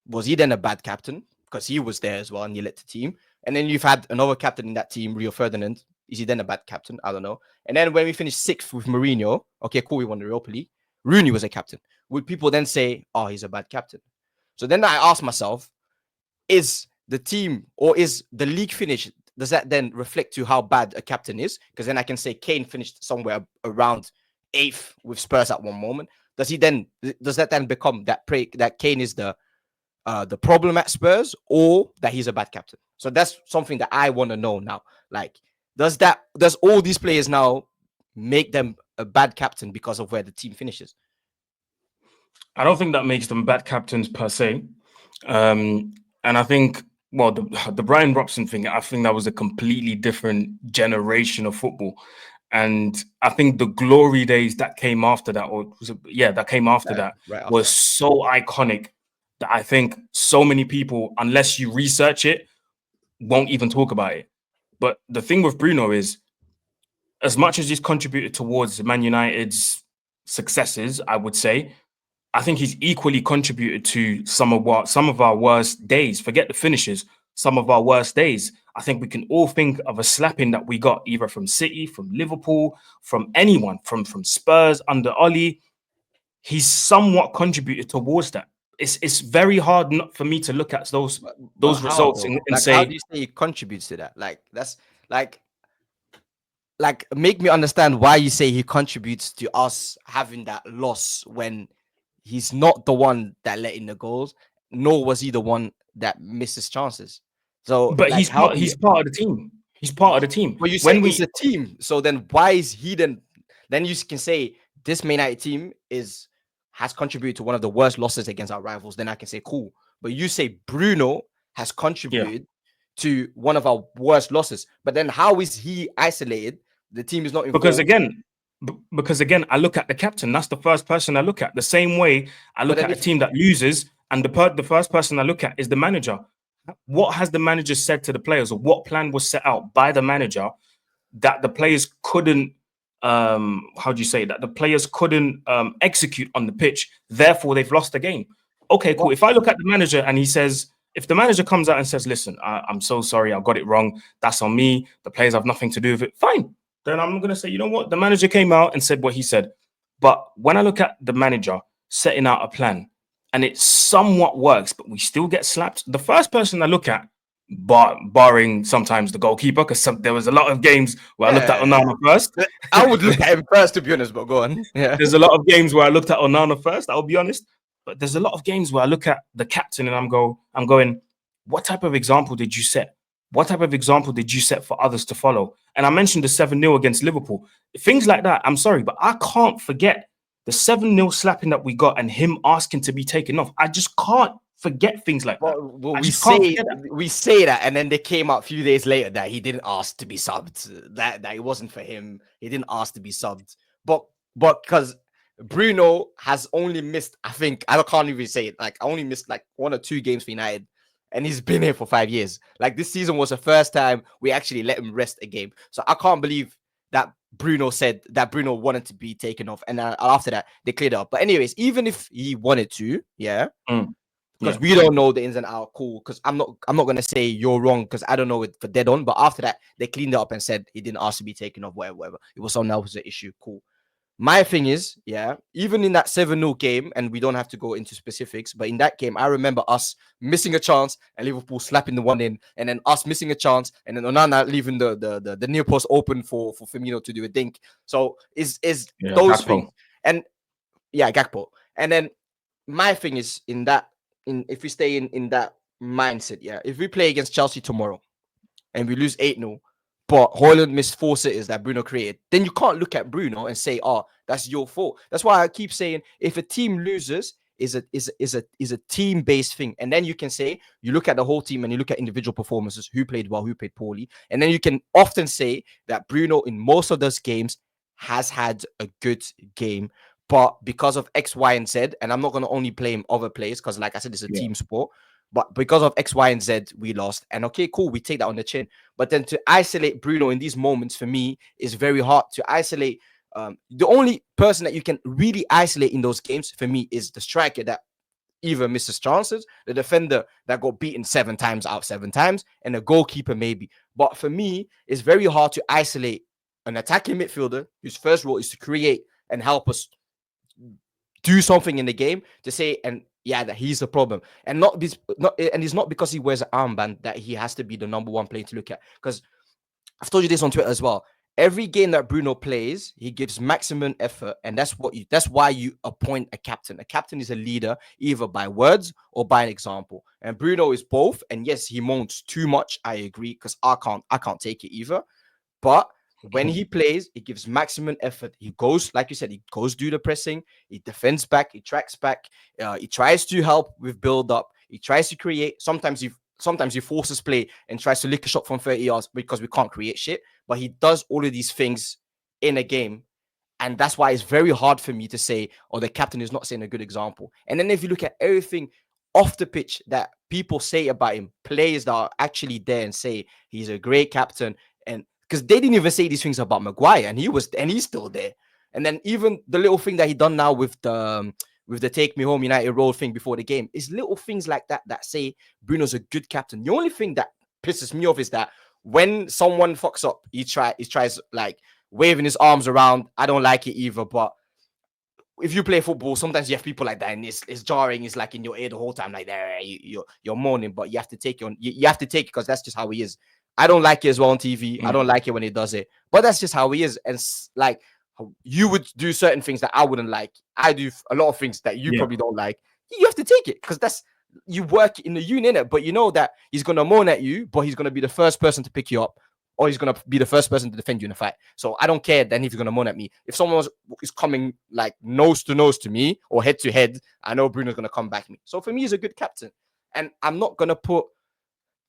[SPEAKER 2] Was he then a bad captain? Because he was there as well and he led the team. And then you've had another captain in that team, Rio Ferdinand. Is he then a bad captain? I don't know. And then when we finished 6th with Mourinho, okay, cool, we won the Europa League. Rooney was a captain. Would people then say, oh, he's a bad captain? So then I asked myself, is the team or is the league finish, does that then reflect to how bad a captain is? Because then I can say Kane finished somewhere around 8th with Spurs at one moment. Does that then become that Kane is the problem at Spurs, or that he's a bad captain? So that's something that I want to know now. Like, does all these players now make them a bad captain because of where the team finishes?
[SPEAKER 1] I don't think that makes them bad captains per se. And I think, well, the Brian Robson thing, I think that was a completely different generation of football. And I think the glory days that came after that, that came after that,
[SPEAKER 2] Right after
[SPEAKER 1] was
[SPEAKER 2] that.
[SPEAKER 1] so iconic that I think so many people, unless you research it, won't even talk about it. But the thing with Bruno is, as much as he's contributed towards Man United's successes, I would say, I think he's equally contributed to some of our worst days. Forget the finishes, some of our worst days. I think we can all think of a slapping that we got either from City, from Liverpool, from anyone, from Spurs under Oli. He's somewhat contributed towards that. It's very hard not for me to look at those
[SPEAKER 2] How
[SPEAKER 1] results
[SPEAKER 2] though?
[SPEAKER 1] and
[SPEAKER 2] Like, how do
[SPEAKER 1] say,
[SPEAKER 2] you say he contributes to that? Like, that's like make me understand why you say he contributes to us having that loss when he's not the one that let in the goals, nor was he the one that missed his chances. So,
[SPEAKER 1] but
[SPEAKER 2] like, help me.
[SPEAKER 1] he's part of the team. He's part of the team.
[SPEAKER 2] Well, you say
[SPEAKER 1] When
[SPEAKER 2] it's
[SPEAKER 1] we
[SPEAKER 2] a team, so then why is he then? Then you can say this Man United team has contributed to one of the worst losses against our rivals. Then I can say cool. But you say Bruno has
[SPEAKER 1] yeah.
[SPEAKER 2] contributed to one of our worst losses. But then how is he isolated? The team is not
[SPEAKER 1] Because
[SPEAKER 2] involved.
[SPEAKER 1] again, I look at the captain. That's the first person I look at. The same way I
[SPEAKER 2] But
[SPEAKER 1] look
[SPEAKER 2] then
[SPEAKER 1] at a
[SPEAKER 2] if
[SPEAKER 1] team that loses, and the first person I look at is the manager. What has the manager said to the players, or what plan was set out by the manager that the players couldn't? How do you say that? The players couldn't execute on the pitch. Therefore, they've lost the game. Okay, cool.
[SPEAKER 2] what
[SPEAKER 1] If I look at the manager and he says, if the manager comes out and says, "Listen, I'm so sorry, I got it wrong. That's on me. The players have nothing to do with it." Fine. Then I'm going to say, you know what? The manager came out and said what he said. But when I look at the manager setting out a plan and it somewhat works, but we still get slapped, the first person I look at, barring sometimes the goalkeeper, because there was a lot of games where I looked at
[SPEAKER 2] yeah,
[SPEAKER 1] Onana first.
[SPEAKER 2] I would look at him first, to be honest. But go on. Yeah.
[SPEAKER 1] There's a lot of games where I looked at Onana first, I'll be honest. But there's a lot of games where I look at the captain and I'm going, what type of example did you set? What type of example did you set for others to follow? And I mentioned the 7-0 against Liverpool. Things like that, I'm sorry, but I can't forget the 7-0 slapping that we got and him asking to be taken off. I just can't forget things like that.
[SPEAKER 2] Well,
[SPEAKER 1] I just can't forget that.
[SPEAKER 2] we say that, and then they came out a few days later that he didn't ask to be subbed. That it wasn't for him. He didn't ask to be subbed. But because Bruno has only missed, I think I can't even say it. Like, I only missed like 1 or 2 games for United, and he's been here for 5 years. Like, this season was the first time we actually let him rest a game. So I can't believe that Bruno said that Bruno wanted to be taken off, and after that they cleared it up. But anyways, even if he wanted to, yeah. Because we don't know the ins and outs, cool. Because I'm not gonna say you're wrong because I don't know it for dead on. But after that, they cleaned it up and said he didn't ask to be taken off, whatever. It was someone else's issue, cool. My thing is, yeah, even in that 7-0 game, and we don't have to go into specifics, but in that game, I remember us missing a chance and Liverpool slapping the one in, and then us missing a chance, and then Onana leaving the near post open for Firmino to do a dink. So is those
[SPEAKER 1] Gakpo.
[SPEAKER 2] things, and yeah, Gakpo. And then my thing is if we stay in that mindset, yeah, if we play against Chelsea tomorrow and we lose 8-0, but Haaland missed 4 sitters that Bruno created, then you can't look at Bruno and say, "Oh, that's your fault." That's why I keep saying, if a team loses, is a team-based thing, and then you can say you look at the whole team and you look at individual performances, who played well, who played poorly, and then you can often say that Bruno in most of those games has had a good game. But because of X, Y, and Z, and I'm not going to only blame other players because, like I said, it's a team sport. But because of X, Y, and Z, we lost. And okay, cool, we take that on the chin. But then to isolate Bruno in these moments for me is very hard to isolate. The only person that you can really isolate in those games for me is the striker that either misses chances, the defender that got beaten 7 times out 7 times, and the goalkeeper maybe. But for me, it's very hard to isolate an attacking midfielder whose first role is to create and help us do something in the game to say, and yeah, that he's the problem, and it's not because he wears an armband that he has to be the number 1 player to look at. Because I've told you this on Twitter as well. every game that Bruno plays, he gives maximum effort, and that's why you appoint a captain. A captain is a leader, either by words or by an example. And Bruno is both. And yes, he moans too much. I agree, because I can't take it either. But when he plays, he gives maximum effort. He goes, like you said, he goes do the pressing, he defends back, he tracks back, he tries to help with build up, he tries to create. Sometimes he forces play and tries to lick a shot from 30 yards because we can't create shit. But he does all of these things in a game. And that's why it's very hard for me to say, oh, the captain is not setting a good example. And then if you look at everything off the pitch that people say about him, players that are actually there and say he's a great captain, and because they didn't even say these things about Maguire, and he's still there. And then even the little thing that he done now with the Take Me Home United role thing before the game is little things like that say Bruno's a good captain. The only thing that pisses me off is that when someone fucks up, he tries like waving his arms around. I don't like it either. But if you play football, sometimes you have people like that, and it's jarring. It's like in your ear the whole time, like there you're moaning, but you have to take it. You have to take it because that's just how he is. I don't like it as well on TV. I don't like it when he does it, but that's just how he is. And like, you would do certain things that I wouldn't like. I do a lot of things that you probably don't like. You have to take it because you work in the union, but you know that he's gonna moan at you, but he's gonna be the first person to pick you up, or he's gonna be the first person to defend you in a fight. So I don't care then if he's gonna moan at me. If someone is coming like nose to nose to me or head to head, I know Bruno's gonna come back me. So for me, he's a good captain, and I'm not gonna put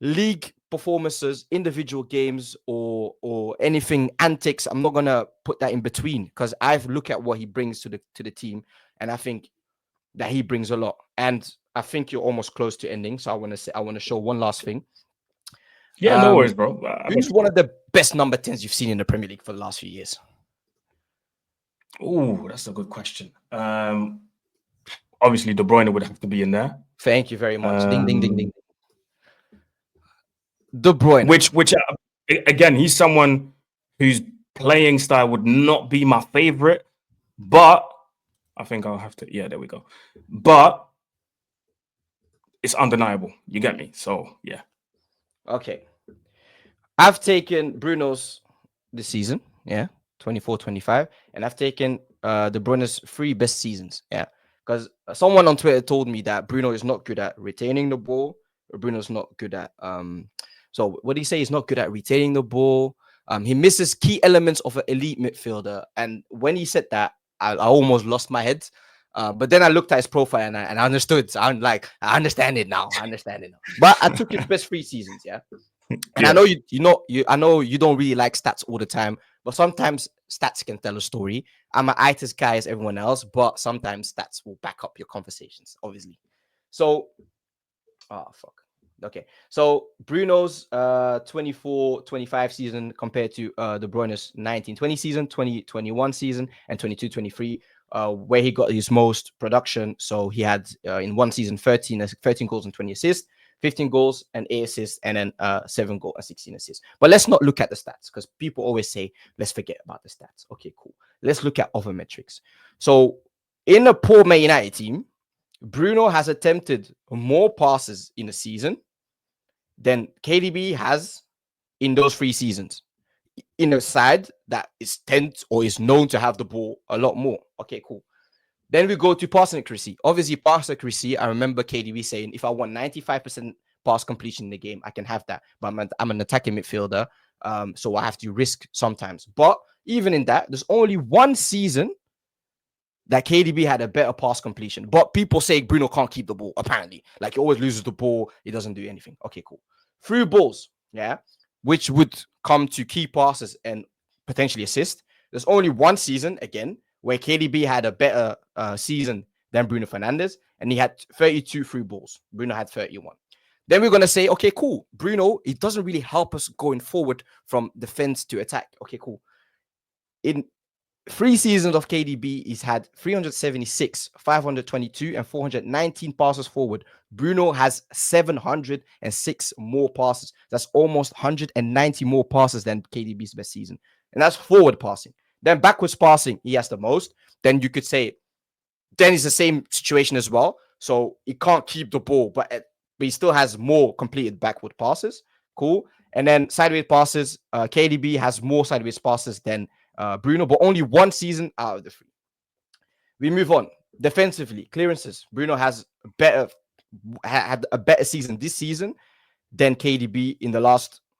[SPEAKER 2] league performances, individual games, or anything antics. I'm not gonna put that in between because I've looked at what he brings to the team, and I think that he brings a lot. And I think you're almost close to ending, so I want to show one last thing.
[SPEAKER 1] Yeah, no worries, bro.
[SPEAKER 2] Who's one of the best number 10s you've seen in the Premier League for the last few years?
[SPEAKER 1] Oh, that's a good question. Obviously, De Bruyne would have to be in there.
[SPEAKER 2] Thank you very much. Ding, ding, ding, ding. De Bruyne.
[SPEAKER 1] Which again, he's someone whose playing style would not be my favorite, but I think I'll have to. Yeah, there we go. But it's undeniable. You get me? So yeah.
[SPEAKER 2] Okay. I've taken Bruno's this season, 24-25, and I've taken De Bruyne's 3 best seasons, because someone on Twitter told me that Bruno is not good at retaining the ball, or Bruno's not good at so what did he say? He's not good at retaining the ball. He misses key elements of an elite midfielder, and when he said that, I almost lost my head. But then I looked at his profile and I understood. So I'm like, I understand it now. But I took his best 3 seasons, And I know I know you don't really like stats all the time, but sometimes stats can tell a story. I'm an itis guy as everyone else, but sometimes stats will back up your conversations, obviously. So, okay. So Bruno's 24-25 season compared to De Bruyne's 19-20 season, 20-21 season, and 22-23, where he got his most production. So he had in one season 13 goals and 20 assists. 15 goals and 8 assists, and then 7 goals and 16 assists. But let's not look at the stats because people always say, let's forget about the stats. Okay, cool. Let's look at other metrics. So in a poor Man United team, Bruno has attempted more passes in a season than KDB has in those 3 seasons. In a side that is tends or is known to have the ball a lot more. Okay, cool. Then we go to pass accuracy. Obviously, pass accuracy, I remember KDB saying, if I want 95% pass completion in the game, I can have that. But I'm an attacking midfielder, so I have to risk sometimes. But even in that, there's only one season that KDB had a better pass completion. But people say Bruno can't keep the ball, apparently. Like, he always loses the ball. He doesn't do anything. Okay, cool. Through balls, which would come to key passes and potentially assist. There's only one season, again, where KDB had a better season than Bruno Fernandes, and he had 32 through balls. Bruno had 31. Then we're going to say, okay, cool. Bruno, it doesn't really help us going forward from defense to attack. Okay, cool. In 3 seasons of KDB, he's had 376, 522, and 419 passes forward. Bruno has 706 more passes. That's almost 190 more passes than KDB's best season. And that's forward passing. Then backwards passing, he has the most. Then you could say, then it's the same situation as well. So he can't keep the ball, but he still has more completed backward passes. Cool. And then sideways passes, KDB has more sideways passes than Bruno, but only one season out of the three. We move on. Defensively, clearances. Bruno has had a better season this season than KDB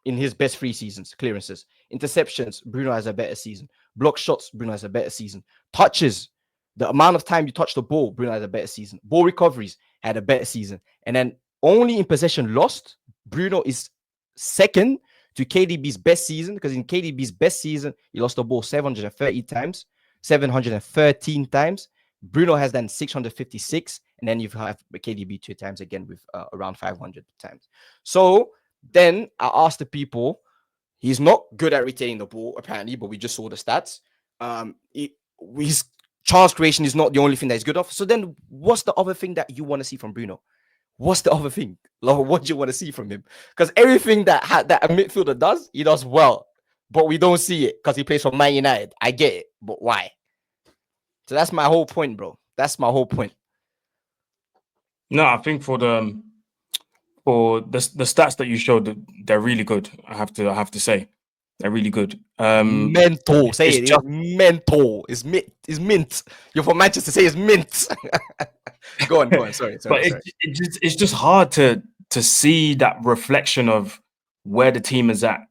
[SPEAKER 2] in his best 3 seasons. Clearances, interceptions, Bruno has a better season. Block shots, Bruno has a better season. Touches, the amount of time you touch the ball, Bruno has a better season. Ball recoveries had a better season. And then only in possession lost, Bruno is second to KDB's best season, because in KDB's best season, he lost the ball 730 times, 713 times. Bruno has done 656, and then you have KDB 2 times again with around 500 times. So then I asked the people, he's not good at retaining the ball, apparently, but we just saw the stats. His chance creation is not the only thing that he's good off. So then what's the other thing that you want to see from Bruno? What's the other thing? Like, what do you want to see from him? Because everything that a midfielder does, he does well. But we don't see it because he plays for Man United. I get it, but why? So that's my whole point, bro. That's my whole point.
[SPEAKER 1] No, I think for the stats that you showed, they're really good. I have to say, they're really good.
[SPEAKER 2] Mental, say it. It's mental. It's mint. You're from Manchester. Say it's mint. Go on. Sorry.
[SPEAKER 1] But it's just hard to see that reflection of where the team is at,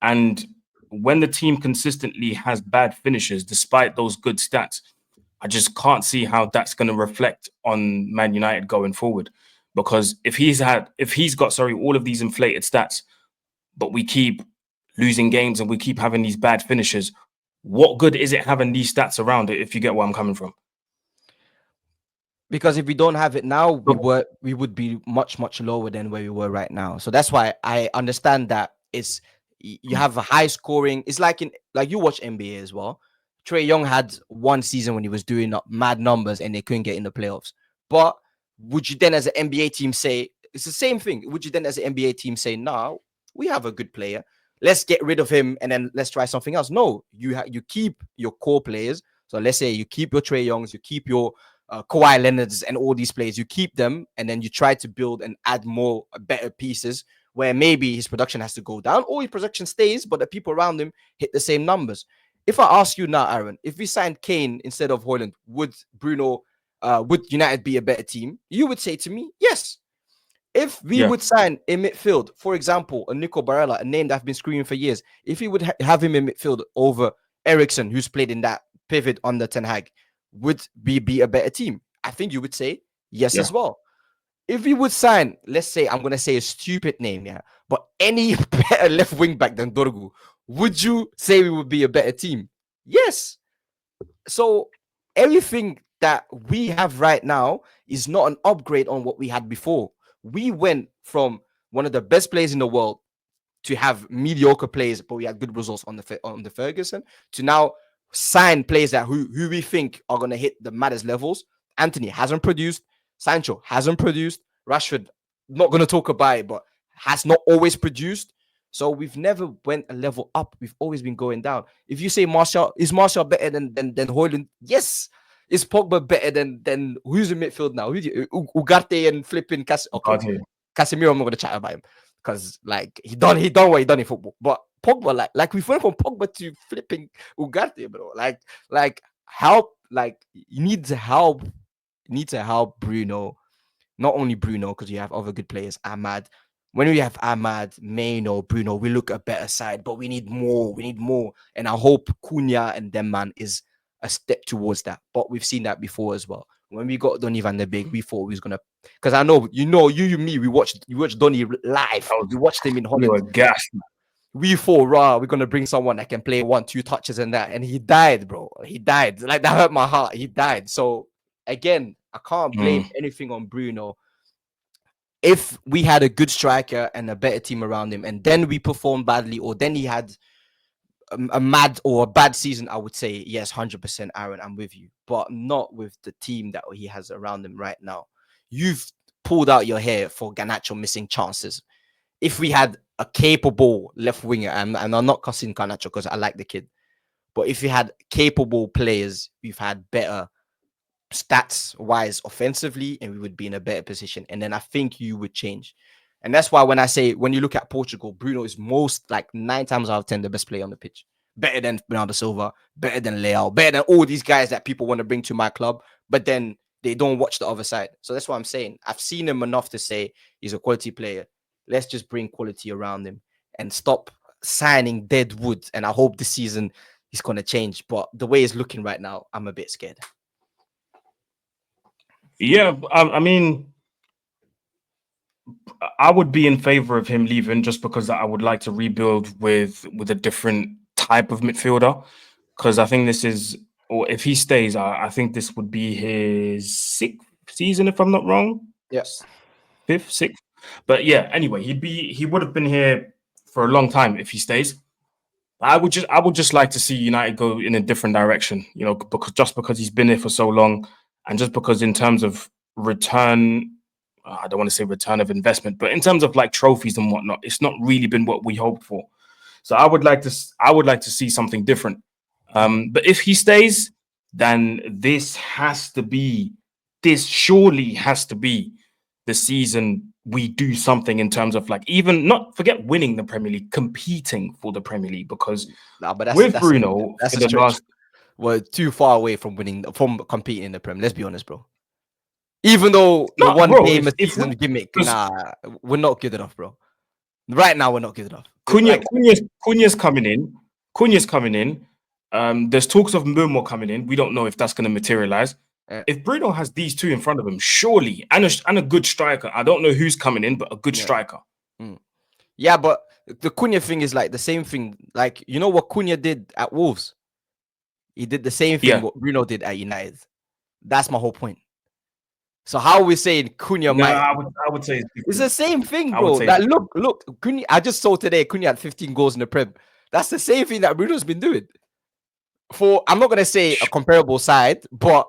[SPEAKER 1] and when the team consistently has bad finishes despite those good stats, I just can't see how that's going to reflect on Man United going forward. Because if he's got all of these inflated stats, but we keep losing games and we keep having these bad finishes, what good is it having these stats around it, if you get where I'm coming from?
[SPEAKER 2] Because if we don't have it now, we would be much, much lower than where we were right now. So that's why I understand that you have a high scoring. It's like you watch NBA as well. Trae Young had one season when he was doing mad numbers and they couldn't get in the playoffs. But would you then, as an NBA team, say it's the same thing? Would you then, as an NBA team, say, "No, we have a good player. Let's get rid of him and then let's try something else"? No, you keep your core players. So let's say you keep your Trae Youngs, you keep your Kawhi Leonards and all these players. You keep them and then you try to build and add more better pieces where maybe his production has to go down or his production stays, but the people around him hit the same numbers. If I ask you now, Aaron, if we signed Kane instead of Højlund, would United be a better team? You would say to me, yes. If we would sign in midfield, for example, a Nico Barella, a name that I've been screaming for years, if we would have him in midfield over Eriksen, who's played in that pivot under Ten Hag, would we be a better team? I think you would say yes as well. If we would sign, let's say, I'm going to say a stupid name, but any better left wing back than Dorgu, would you say we would be a better team? Yes. So everything that we have right now is not an upgrade on what we had before. We went from one of the best players in the world to have mediocre players, but we had good results on the Ferguson, to now sign players that who we think are going to hit the maddest levels. Anthony hasn't produced. Sancho hasn't produced. Rashford, not going to talk about it, but has not always produced. So we've never went a level up. We've always been going down. If you say is Martial better than Højlund? Yes. Is Pogba better than who's in midfield now? Ugarte and flipping Casemiro. I'm not going to chat about him because he done what he done in football. But Pogba, like we went from Pogba to flipping Ugarte, bro. Help. You need to help. You need to help Bruno. Not only Bruno, because you have other good players. Ahmad. When we have Ahmad, Maino, Bruno, we look a better side, but we need more. We need more. And I hope Cunha and them, man, is a step towards that. But we've seen that before as well. When we got Donny van der Beek, we thought we was gonna, because I know, you and me, we watched Donny live. We watched him in Holland. We thought, we're gonna bring someone that can play 1-2 touches and that. And he died, bro. He died. That hurt my heart. He died. So again, I can't blame anything on Bruno. If we had a good striker and a better team around him, and then we performed badly, or then he had a mad or a bad season, I would say yes, 100%, Aaron, I'm with you, but not with the team that he has around him right now. You've pulled out your hair for Garnacho missing chances. If we had a capable left winger, and I'm not cussing Garnacho because I like the kid, but if we had capable players, we've had better stats wise offensively, and we would be in a better position, and then I think you would change. And that's why when I say, when you look at Portugal, Bruno is most, like 9 times out of 10, the best player on the pitch. Better than Bernardo Silva, better than Leao, better than all these guys that people want to bring to my club, but then they don't watch the other side. So that's what I'm saying. I've seen him enough to say he's a quality player. Let's just bring quality around him and stop signing dead wood. And I hope this season he's going to change. But the way it's looking right now, I'm a bit scared.
[SPEAKER 1] Yeah, I mean, I would be in favor of him leaving just because I would like to rebuild with a different type of midfielder. Because I think this is, or if he stays, I think this would be his 6th season, if I'm not wrong.
[SPEAKER 2] Yes.
[SPEAKER 1] 5th, 6th. But yeah, anyway, he would have been here for a long time if he stays. I would just like to see United go in a different direction, you know, because he's been here for so long, and just because in terms of return, I don't want to say return of investment, but in terms of like trophies and whatnot, it's not really been what we hoped for. So I would like to see something different. But if he stays, then this surely has to be the season we do something in terms of like, even not forget winning the Premier League, competing for the Premier League, because with Bruno,
[SPEAKER 2] that's a stretch. We're too far away from competing in the Premier. Let's be honest, bro. Even though the one game a season gimmick, we're not good enough, bro. Right now, we're not good enough.
[SPEAKER 1] Cunha's coming in. There's talks of Mbeumo coming in. We don't know if that's going to materialize. If Bruno has these two in front of him, surely, and a good striker. I don't know who's coming in, but a good striker.
[SPEAKER 2] Yeah, but the Cunha thing is like the same thing. Like, you know what Cunha did at Wolves? He did the same thing what Bruno did at United. That's my whole point. So how are we saying Cunha might?
[SPEAKER 1] I would say
[SPEAKER 2] it's the same thing, bro. Like, look, Cunha. I just saw today Cunha had 15 goals in the Prem. That's the same thing that Bruno's been doing. For, I'm not gonna say a comparable side, but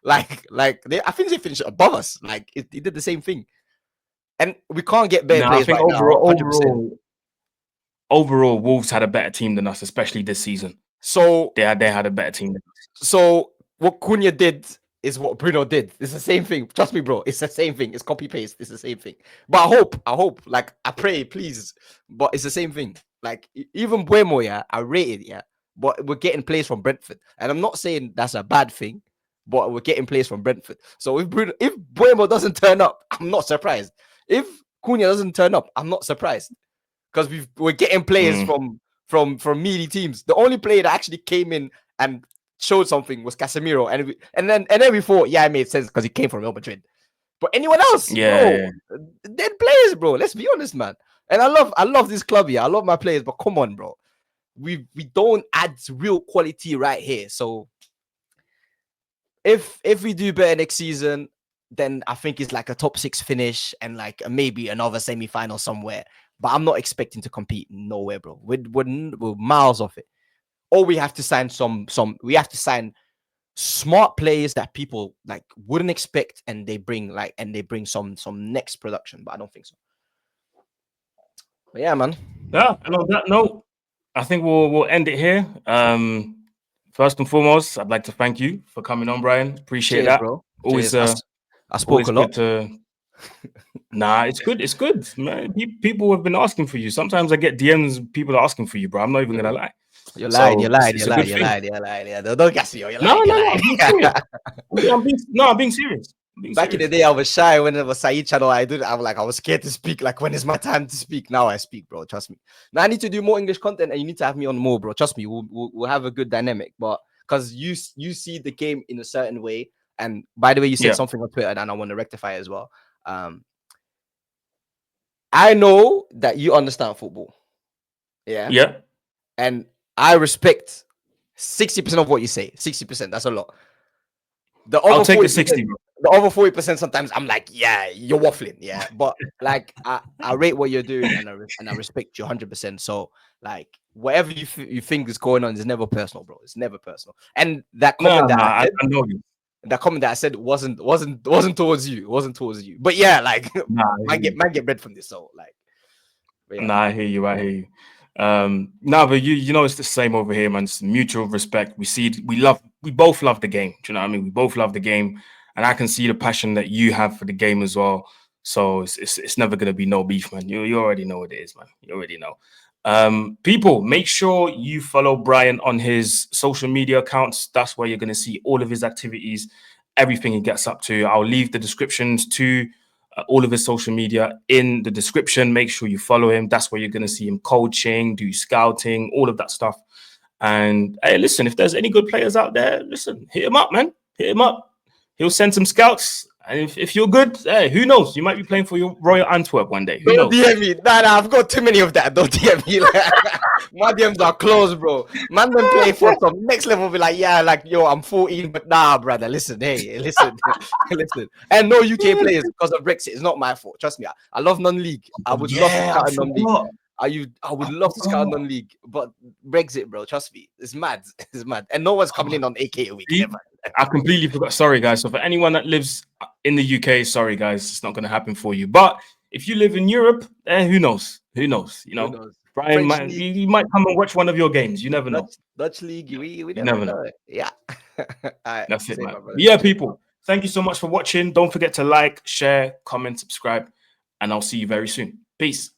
[SPEAKER 2] I think they finished above us. Like he did the same thing, and we can't get better players right now.
[SPEAKER 1] Overall, Wolves had a better team than us, especially this season.
[SPEAKER 2] So
[SPEAKER 1] they had a better team than us.
[SPEAKER 2] So what Cunha did is what Bruno did. It's the same thing. Trust me, bro. It's the same thing. It's copy paste. It's the same thing. But I hope, like I pray, please. But it's the same thing. Like even Mbeumo, yeah, I rate it, yeah. But we're getting players from Brentford. And I'm not saying that's a bad thing, but we're getting players from Brentford. So if Mbeumo doesn't turn up, I'm not surprised. If Cunha doesn't turn up, I'm not surprised. Because we're getting players from meaty teams. The only player that actually came in and showed something was Casemiro. And then we thought, yeah, it made sense because he came from Real Madrid. But anyone else, dead players, bro. Let's be honest, man. And I love this club here. I love my players, but come on, bro. We don't add real quality right here. So if we do better next season, then I think it's like a top 6 finish and like maybe another semi-final somewhere. But I'm not expecting to compete nowhere, bro. We're miles off it. Or we have to sign we have to sign smart players that people like wouldn't expect, and they bring some next production. But I don't think so. But yeah, man.
[SPEAKER 1] Yeah, and on that note, I think we'll end it here. First and foremost, I'd like to thank you for coming on, Brian. Appreciate that, bro. Always,
[SPEAKER 2] I spoke a lot.
[SPEAKER 1] Nah, it's good. It's good, man. People have been asking for you. Sometimes I get DMs. People are asking for you, bro. I'm not even gonna lie.
[SPEAKER 2] You're lying. You're lying. Yeah, don't gas me. You're lying.
[SPEAKER 1] I'm being serious.
[SPEAKER 2] Back in the day, I was shy when it was Saeed channel. I was scared to speak. Like, when is my time to speak? Now I speak, bro. Trust me. Now I need to do more English content, and you need to have me on more, bro. Trust me. We'll have a good dynamic. But because you see the game in a certain way, and by the way, you said something on Twitter, and I want to rectify it as well. I know that you understand football. Yeah.
[SPEAKER 1] Yeah.
[SPEAKER 2] And I respect 60% of what you say. 60%. That's a lot.
[SPEAKER 1] I'll take the 60.
[SPEAKER 2] The other 40%, sometimes I'm like, yeah, you're waffling. Yeah. But like, I rate what you're doing, and I respect you 100%. So like, whatever you think is going on is never personal, bro. It's never personal. And that comment I know you. That comment that I said wasn't towards you. It wasn't towards you. But yeah, like, might get bread from this. So like,
[SPEAKER 1] yeah. I hear you. But you know, it's the same over here, man. It's mutual respect. We both love the game. Do you know what I mean? We both love the game, and I can see the passion that you have for the game as well. So it's never gonna be no beef, man. You already know what it is, man. You already know. People, make sure you follow Brian on his social media accounts. That's where you're gonna see all of his activities, everything he gets up to. I'll leave the descriptions to all of his social media in the description. Make sure you follow him. That's where you're gonna see him coaching, do scouting, all of that stuff. And hey, listen, if there's any good players out there, listen, hit him up, man. Hit him up. He'll send some scouts. And if you're good, hey, who knows? You might be playing for your Royal Antwerp one day. Who
[SPEAKER 2] Don't
[SPEAKER 1] knows?
[SPEAKER 2] DM me. Nah, I've got too many of that. Don't DM me. My DMs are closed, bro. Man, then play for some next level. Be like, yeah, like, yo, I'm 14, but nah, brother. Listen, hey, listen, listen. And no UK players because of Brexit. It's not my fault. Trust me. I love non-league. I would love to scout a non-league. I would love to scout a non-league, but Brexit, bro. Trust me, it's mad. It's mad, and no one's coming in on AK a week. Ever.
[SPEAKER 1] I completely forgot. Sorry, guys. So for anyone that lives in the UK, sorry, guys, it's not going to happen for you. But if you live in Europe, who knows? Who knows? You know, knows? Brian might he might come and watch one of your games. You never know.
[SPEAKER 2] Dutch league, we never know. Yeah,
[SPEAKER 1] that's it, man. Yeah, people. Thank you so much for watching. Don't forget to like, share, comment, subscribe, and I'll see you very soon. Peace.